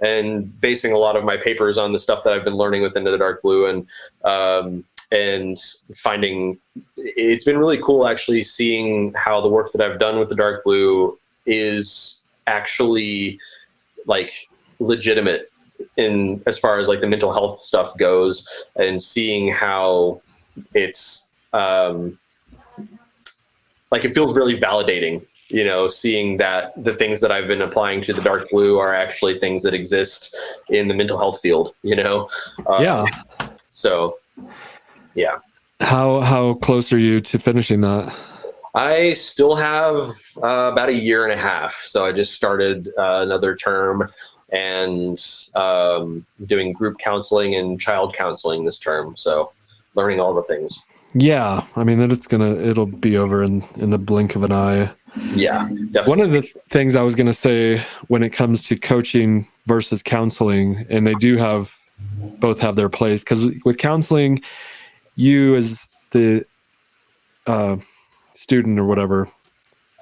A: and basing a lot of my papers on the stuff that I've been learning with Into the Dark Blue, and finding it's been really cool actually seeing how the work that I've done with the Dark Blue is actually like legitimate in as far as like the mental health stuff goes, and seeing how it's like it feels really validating, seeing that the things that I've been applying to the Dark Blue are actually things that exist in the mental health field, So, yeah.
B: How close are you to finishing that?
A: I still have about a year and a half. So I just started another term, and doing group counseling and child counseling this term. So learning all the things.
B: Yeah. I mean, it'll be over in the blink of an eye.
A: Yeah, definitely.
B: One of the things I was going to say when it comes to coaching versus counseling, and they do both have their place, because with counseling, you as the student or whatever,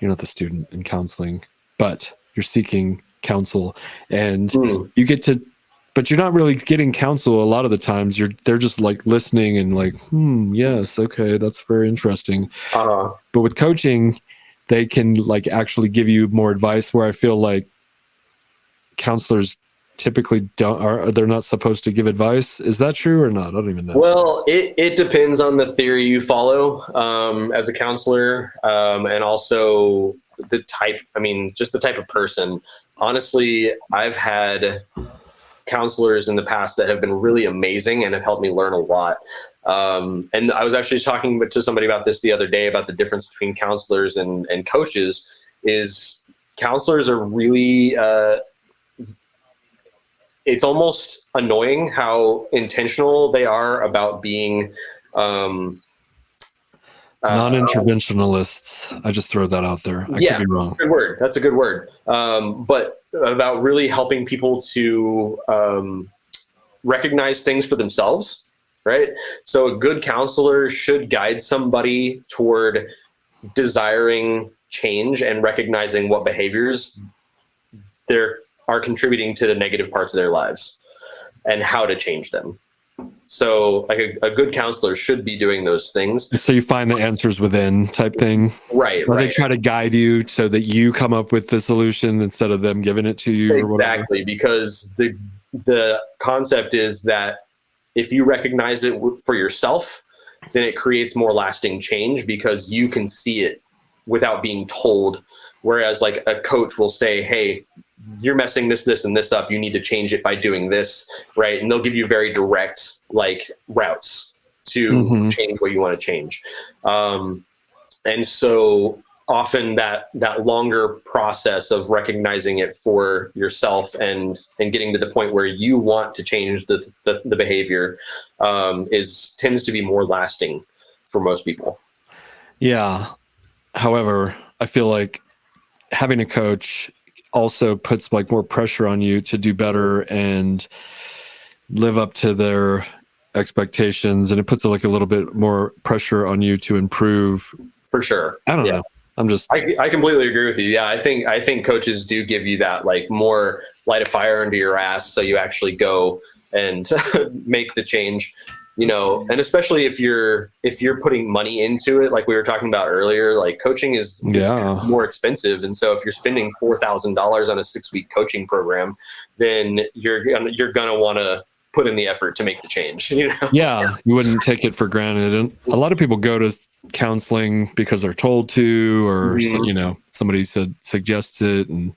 B: you're not the student in counseling, but you're seeking counsel, and you get to, but you're not really getting counsel a lot of the times. They're just like listening and like, yes, okay, that's very interesting. But with coaching, they can like actually give you more advice, where I feel like counselors typically they're not supposed to give advice. Is that true or not? I don't even know.
A: Well, it depends on the theory you follow as a counselor, and also the type, just the type of person. Honestly, I've had counselors in the past that have been really amazing and have helped me learn a lot. And I was actually talking to somebody about this the other day, about the difference between counselors and coaches. Is counselors are really, it's almost annoying how intentional they are about being
B: non-interventionalists. I just throw that out there. I could be wrong.
A: Good word. That's a good word. But about really helping people to recognize things for themselves, right? So a good counselor should guide somebody toward desiring change and recognizing what behaviors are contributing to the negative parts of their lives and how to change them. So like a good counselor should be doing those things.
B: So you find the answers within type thing.
A: Right.
B: Or they try to guide you so that you come up with the solution instead of them giving it to you.
A: Exactly. Because the concept is that if you recognize it for yourself, then it creates more lasting change because you can see it without being told. Whereas like a coach will say, hey, you're messing this and this up. You need to change it by doing this, right? And they'll give you very direct like routes to change what you want to change. And so often that longer process of recognizing it for yourself and getting to the point where you want to change the behavior tends to be more lasting for most people.
B: Yeah. However, I feel like having a coach also puts like more pressure on you to do better and live up to their expectations, and it puts like a little bit more pressure on you to improve
A: For sure.
B: I don't
A: Yeah.
B: know. I'm just,
A: I completely agree with you. Yeah, I think coaches do give you that like more light a fire under your ass, so you actually go and make the change. You know, and especially if you're putting money into it, like we were talking about earlier, like coaching is
B: yeah.
A: more expensive, and so if you're spending $4,000 on a 6-week coaching program, then you're gonna want to put in the effort to make the change. You know?
B: Yeah, you wouldn't take it for granted. And a lot of people go to counseling because they're told to, or
A: Mhm.
B: you know, somebody suggests it, and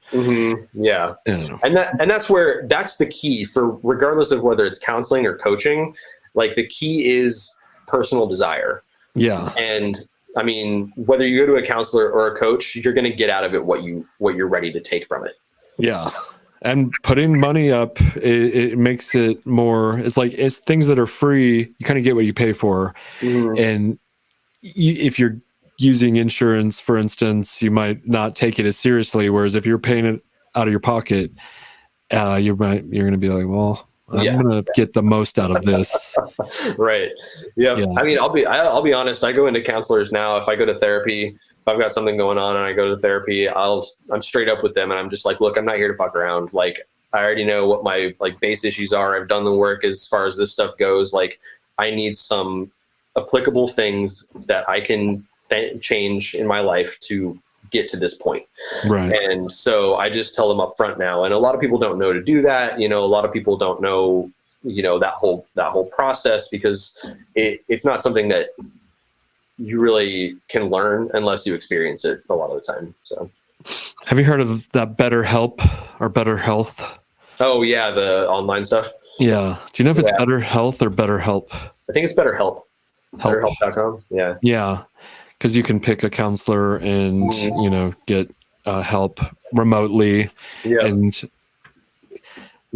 A: Yeah,
B: I don't know.
A: and that's the key for regardless of whether it's counseling or coaching. Like the key is personal desire,
B: Yeah,
A: and I mean, whether you go to a counselor or a coach, you're going to get out of it what you're ready to take from it.
B: yeah. And putting money up, it makes it more. It's like it's things that are free. You kind of get what you pay for,
A: Mhm.
B: and if you're using insurance, for instance, you might not take it as seriously. Whereas if you're paying it out of your pocket, you're going to be like, well, I'm
A: Yeah.
B: going to get the most out of this.
A: Right. Yeah.
B: Yeah.
A: I mean, I'll be honest. I go into counselors now. If I go to therapy, if I've got something going on and I go to therapy, I'm straight up with them and I'm just like, look, I'm not here to fuck around. Like, I already know what my like base issues are. I've done the work as far as this stuff goes. Like, I need some applicable things that I can change in my life to get to this point.
B: Right.
A: And so I just tell them up front now. And a lot of people don't know to do that. You know, a lot of people don't know, you know, that whole process because it's not something that you really can learn unless you experience it a lot of the time. So
B: Have you heard of that Better Help or Better Health?
A: oh yeah, the online stuff.
B: Yeah. Do you know if it's
A: Yeah.
B: Better Health or Better Help?
A: I think it's BetterHelp. BetterHelp.com. Yeah.
B: Yeah. Because you can pick a counselor and,
A: Mhm.
B: you know, get help remotely.
A: Yeah.
B: And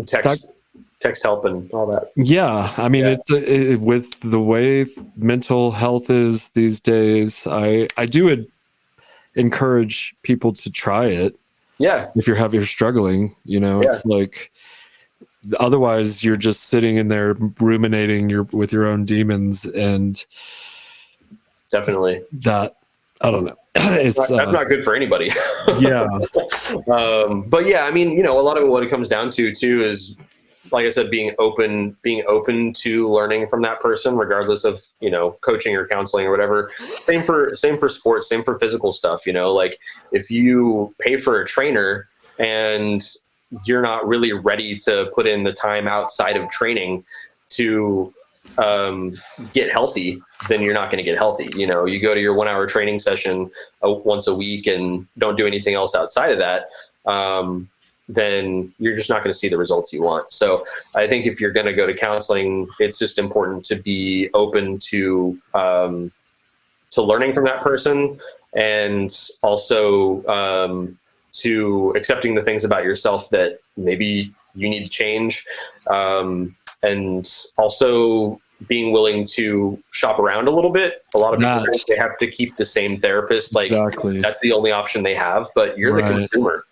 A: Text help and all that.
B: yeah, I mean,
A: Yeah.
B: it's with the way mental health is these days, I do encourage people to try it
A: Yeah.
B: if you're struggling. You know,
A: Yeah.
B: it's like otherwise you're just sitting in there ruminating with your own demons, and
A: Definitely.
B: that I don't know. It's
A: That's not good for anybody.
B: yeah,
A: But yeah, I mean, you know, a lot of what it comes down to too is, like I said, being open to learning from that person, regardless of, you know, coaching or counseling or whatever. Same for sports, same for physical stuff. You know, like if you pay for a trainer and you're not really ready to put in the time outside of training to get healthy, then you're not going to get healthy. You know, you go to your 1-hour training session once a week and don't do anything else outside of that. Then you're just not going to see the results you want. So I think if you're going to go to counseling, it's just important to be open to learning from that person, and also to accepting the things about yourself that maybe you need to change, and also being willing to shop around a little bit. A lot of people think they have to keep the same therapist. Like
B: exactly.
A: that's the only option they have, but you're the consumer.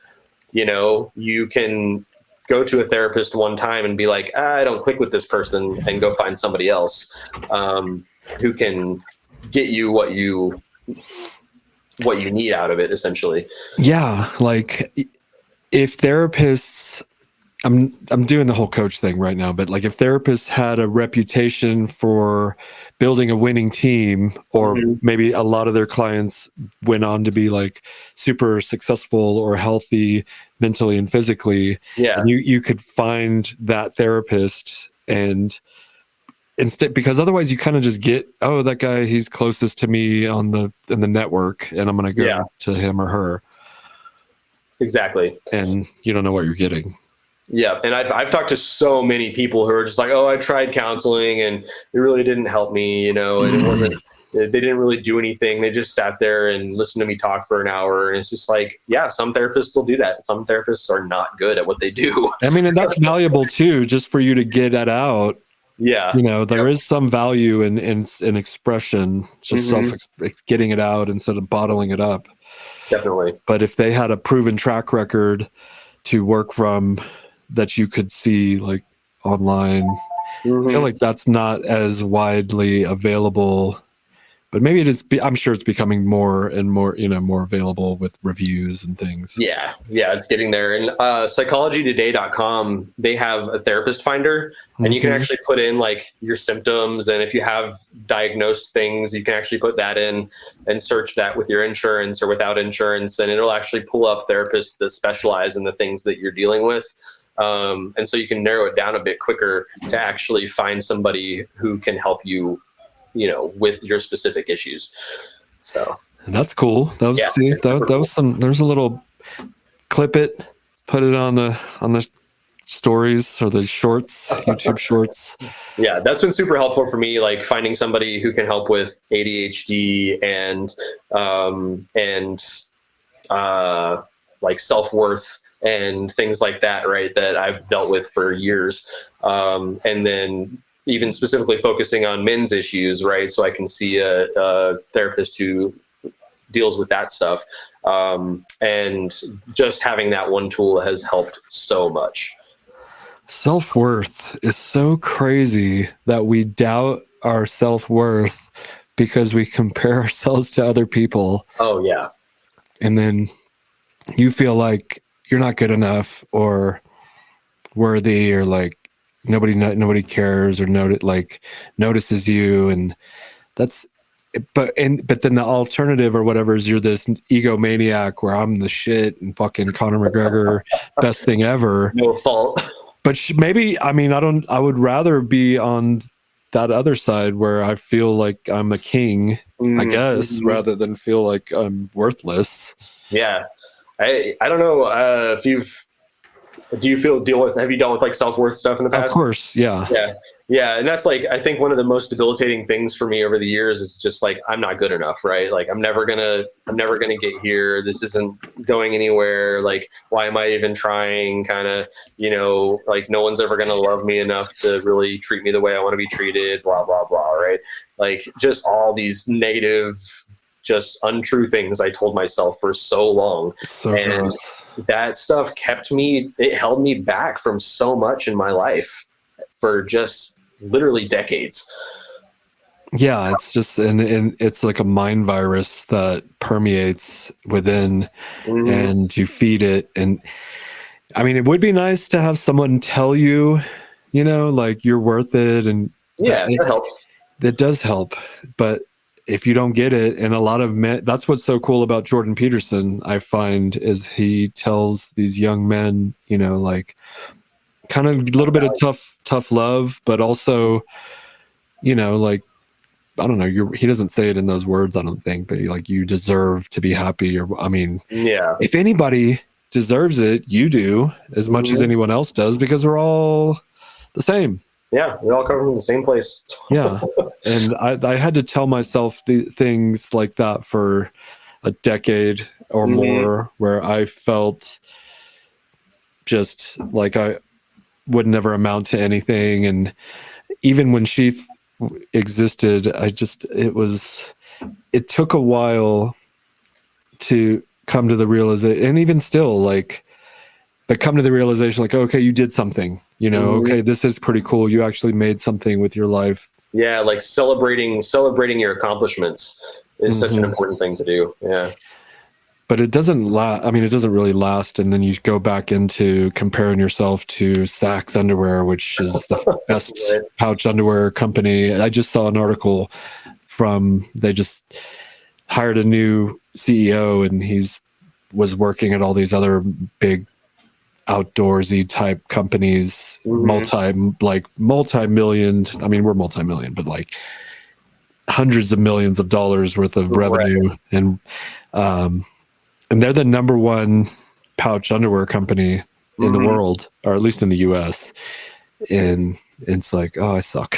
A: You know, you can go to a therapist one time and be like, I don't click with this person, and go find somebody else who can get you what you need out of it, essentially.
B: Yeah, like if therapists, I'm doing the whole coach thing right now, but like if therapists had a reputation for building a winning team, or maybe a lot of their clients went on to be like super successful or healthy mentally and physically, and you could find that therapist, and instead, because otherwise you kind of just get, oh, that guy, he's closest to me in the network, and I'm going to go to him or her.
A: Exactly.
B: And you don't know what you're getting.
A: Yeah, and I've talked to so many people who are just like, oh, I tried counseling and it really didn't help me, you know, and it wasn't, they didn't really do anything. They just sat there and listened to me talk for an hour. And it's just like, yeah, some therapists will do that. Some therapists are not good at what they do.
B: I mean, and that's valuable too, just for you to get it out.
A: Yeah.
B: You know, there is some value in expression, just getting it out instead of bottling it up.
A: Definitely.
B: But if they had a proven track record to work from that you could see like online, I feel like that's not as widely available but maybe it is. I'm sure it's becoming more and more, more available with reviews and things.
A: Yeah, it's getting there. And psychologytoday.com, they have a therapist finder, and you can actually put in like your symptoms, and if you have diagnosed things, you can actually put that in and search that with your insurance or without insurance, and it'll actually pull up therapists that specialize in the things that you're dealing with. And so you can narrow it down a bit quicker to actually find somebody who can help you, with your specific issues. So
B: that's cool. That was that was some. There's a little clip it, put it on the stories or the shorts, YouTube shorts.
A: Yeah, that's been super helpful for me, like finding somebody who can help with ADHD and like self-worth and things like that, right, that I've dealt with for years. And then even specifically focusing on men's issues, right, so I can see a therapist who deals with that stuff. And just having that one tool has helped so much.
B: Self-worth is so crazy that we doubt our self-worth because we compare ourselves to other people.
A: Oh yeah.
B: And then you feel like you're not good enough or worthy, or like nobody cares or notices you. And that's, but then the alternative or whatever is you're this egomaniac where I'm the shit and fucking Conor McGregor, best thing ever.
A: No fault.
B: But maybe, I would rather be on that other side where I feel like I'm a king, I guess, rather than feel like I'm worthless.
A: Yeah. I don't know if have you dealt with like self-worth stuff in the past?
B: Of course. Yeah.
A: Yeah. And that's like, I think one of the most debilitating things for me over the years is just like, I'm not good enough, right? Like I'm never gonna get here. This isn't going anywhere. Like, why am I even trying? Kind of, like no one's ever gonna love me enough to really treat me the way I want to be treated, blah, blah, blah. Right. Like just all these negative, just untrue things I told myself for so long.
B: So
A: and
B: gross.
A: That stuff it held me back from so much in my life for just literally decades.
B: Yeah, it's just and it's like a mind virus that permeates within, and you feed it. And I mean, it would be nice to have someone tell you, like you're worth it, and
A: that helps.
B: That does help, but if you don't get it, and a lot of men, that's what's so cool about Jordan Peterson, I find, is he tells these young men, like kind of a little bit of tough love, but also, like, I don't know, he doesn't say it in those words, I don't think, but like, you deserve to be happy. Or, if anybody deserves it, you do, as much as anyone else does, because we're all the same.
A: Yeah, we all come from the same place.
B: Yeah. And I had to tell myself things like that for a decade or more, where I felt just like I would never amount to anything. And even when SHEATH existed, it took a while to come to the realization, and even still, but come to the realization, like, okay, you did something, okay, this is pretty cool. You actually made something with your life.
A: Yeah, like celebrating your accomplishments is such an important thing to do. Yeah.
B: But it doesn't last. It doesn't really last. And then you go back into comparing yourself to Saks Underwear, which is the best pouch underwear company. I just saw an article they just hired a new CEO, and was working at all these other big outdoorsy type companies, multi-million. We're multi-million, but like hundreds of millions of dollars worth of revenue. And they're the number one pouch underwear company in the world, or at least in the US. And it's like, oh, I suck.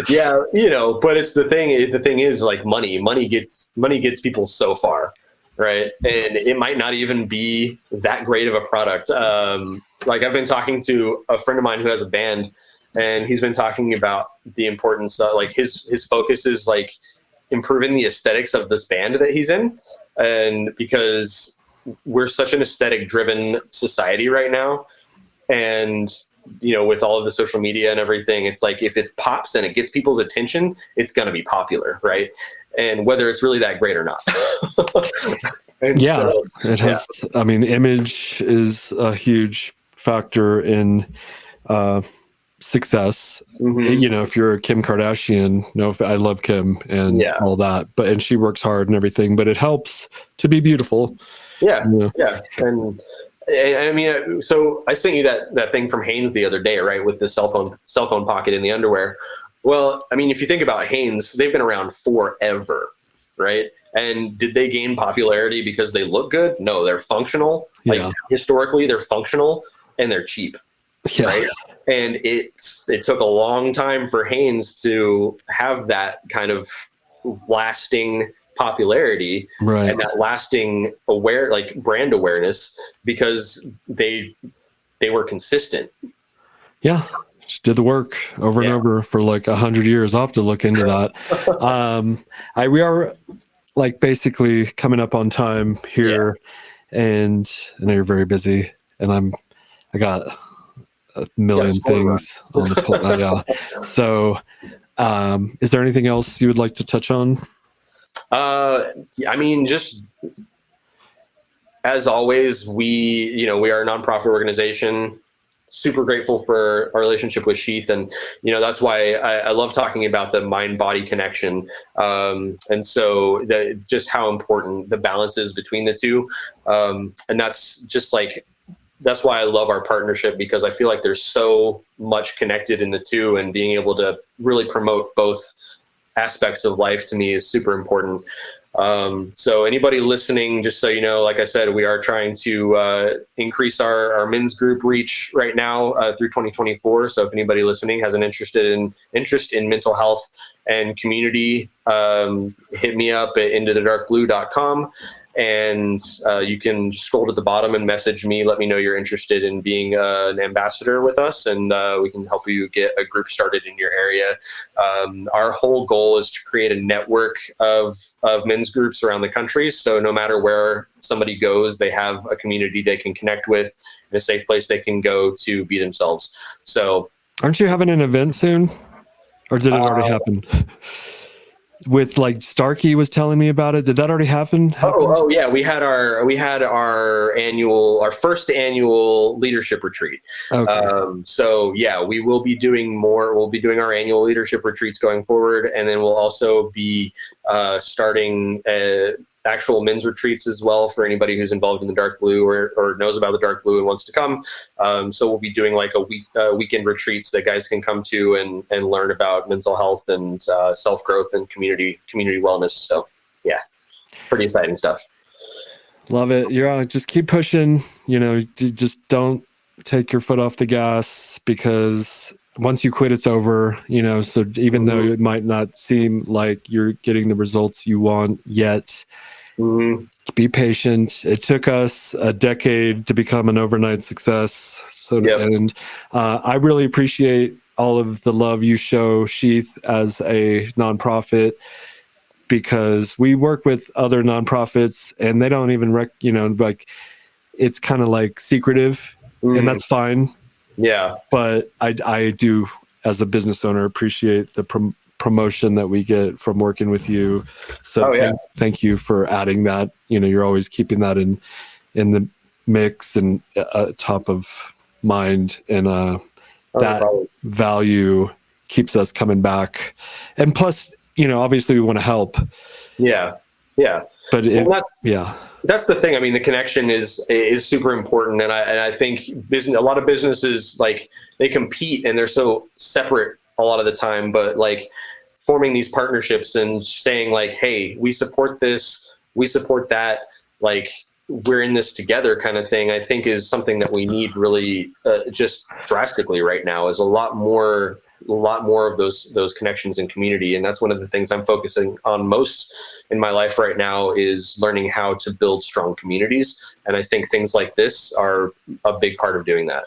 A: Yeah. But it's the thing is, like, money gets people so far. Right. And it might not even be that great of a product. Like, I've been talking to a friend of mine who has a band, and he's been talking about the importance of, like, his focus is like improving the aesthetics of this band that he's in. And because we're such an aesthetic driven society right now, and with all of the social media and everything, it's like if it pops and it gets people's attention, it's going to be popular, right? And whether it's really that great or not. And
B: Yeah,
A: so,
B: it has. I mean, image is a huge factor in success. If you're Kim Kardashian, I love Kim and all that, and she works hard and everything, but it helps to be beautiful.
A: Yeah. And I mean, so I sent you that thing from Hanes the other day, right? With the cell phone pocket in the underwear. Well, I mean, if you think about Hanes, they've been around forever, right? And did they gain popularity because they look good? No, they're functional. Like historically, they're functional and they're cheap, right? And it took a long time for Hanes to have that kind of lasting popularity and that lasting brand awareness, because they were consistent.
B: Yeah. Just did the work over and over for like 100 years. I'll have to look into that. We are like basically coming up on time here, and I know you're very busy, and I got a million things on the So, is there anything else you would like to touch on?
A: I mean, just as always, we are a nonprofit organization. Super grateful for our relationship with Sheath, and that's why I love talking about the mind-body connection, and so just how important the balance is between the two, and that's why I love our partnership, because I feel like there's so much connected in the two, and being able to really promote both aspects of life to me is super important. So anybody listening, just so you know, like I said, we are trying to increase our men's group reach right now through 2024. So if anybody listening has an interest in mental health and community, hit me up at intothedarkblue.com. And you can scroll to the bottom and message me. Let me know you're interested in being an ambassador with us, and we can help you get a group started in your area. Our whole goal is to create a network of men's groups around the country. So no matter where somebody goes, they have a community they can connect with and a safe place they can go to be themselves. So,
B: aren't you having an event soon, or did it already happen? With like Starkey was telling me about it. Did that already happen?
A: Oh yeah. We had our first annual leadership retreat. Okay. So yeah, we will be doing more. We'll be doing our annual leadership retreats going forward. And then we'll also be starting actual men's retreats as well for anybody who's involved in the dark blue or knows about the dark blue and wants to come. So we'll be doing like weekend retreats that guys can come to and learn about mental health and self-growth and community wellness. So yeah, pretty exciting stuff.
B: Love it. You're just keep pushing, you just don't take your foot off the gas, because once you quit, it's over, so even though it might not seem like you're getting the results you want yet, be patient. It took us a decade to become an overnight success. And I really appreciate all of the love you show Sheath as a nonprofit, because we work with other nonprofits and they don't even it's kind of like secretive, and that's fine. Yeah. But I do, as a business owner, appreciate the promotion that we get from working with you. So thank you for adding that. You're always keeping that in the mix and top of mind, and that value keeps us coming back. And plus, obviously we want to help. Yeah. But that's the thing. I mean, the connection is super important, and I think a lot of businesses, like, they compete and they're so separate a lot of the time. But like forming these partnerships and saying like, hey, we support this, we support that, like we're in this together kind of thing, I think is something that we need really just drastically right now. Is a lot more of those connections and community. And that's one of the things I'm focusing on most in my life right now, is learning how to build strong communities. And I think things like this are a big part of doing that.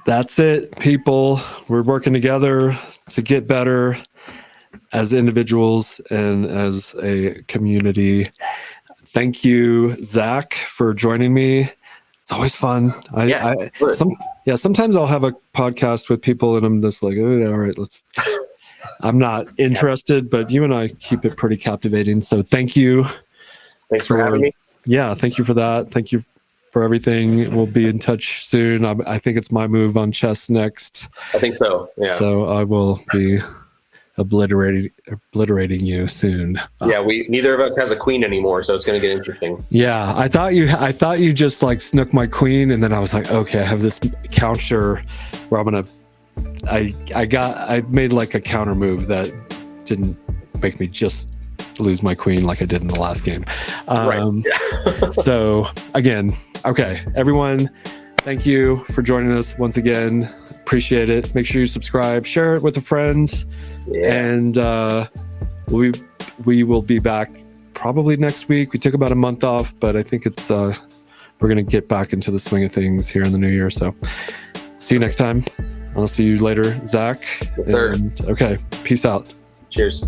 B: That's it, people. We're working together to get better as individuals and as a community. Thank you, Zach, for joining me. It's always fun.
A: Good.
B: Sometimes I'll have a podcast with people and I'm just like, oh, all right, I'm not interested, but you and I keep it pretty captivating. So thank you.
A: Thanks for having me.
B: Yeah, thank you for that. Thank you for everything. We'll be in touch soon. I think it's my move on chess next.
A: I think so. Yeah.
B: So I will be obliterating you soon.
A: Yeah, neither of us has a queen anymore, so it's going to get interesting.
B: Yeah, I thought you just like snook my queen, and then I was like, okay, I have this counter where I made like a counter move that didn't make me just lose my queen like I did in the last game.
A: Right.
B: So again, okay, everyone, thank you for joining us once again. Appreciate it. Make sure you subscribe, share it with a friend. Yeah. And we will be back probably next week. We took about a month off, but I think it's we're gonna get back into the swing of things here in the new year. So see you next time. I'll see you later, Zach.
A: Yes, sir.
B: Okay, peace out.
A: Cheers.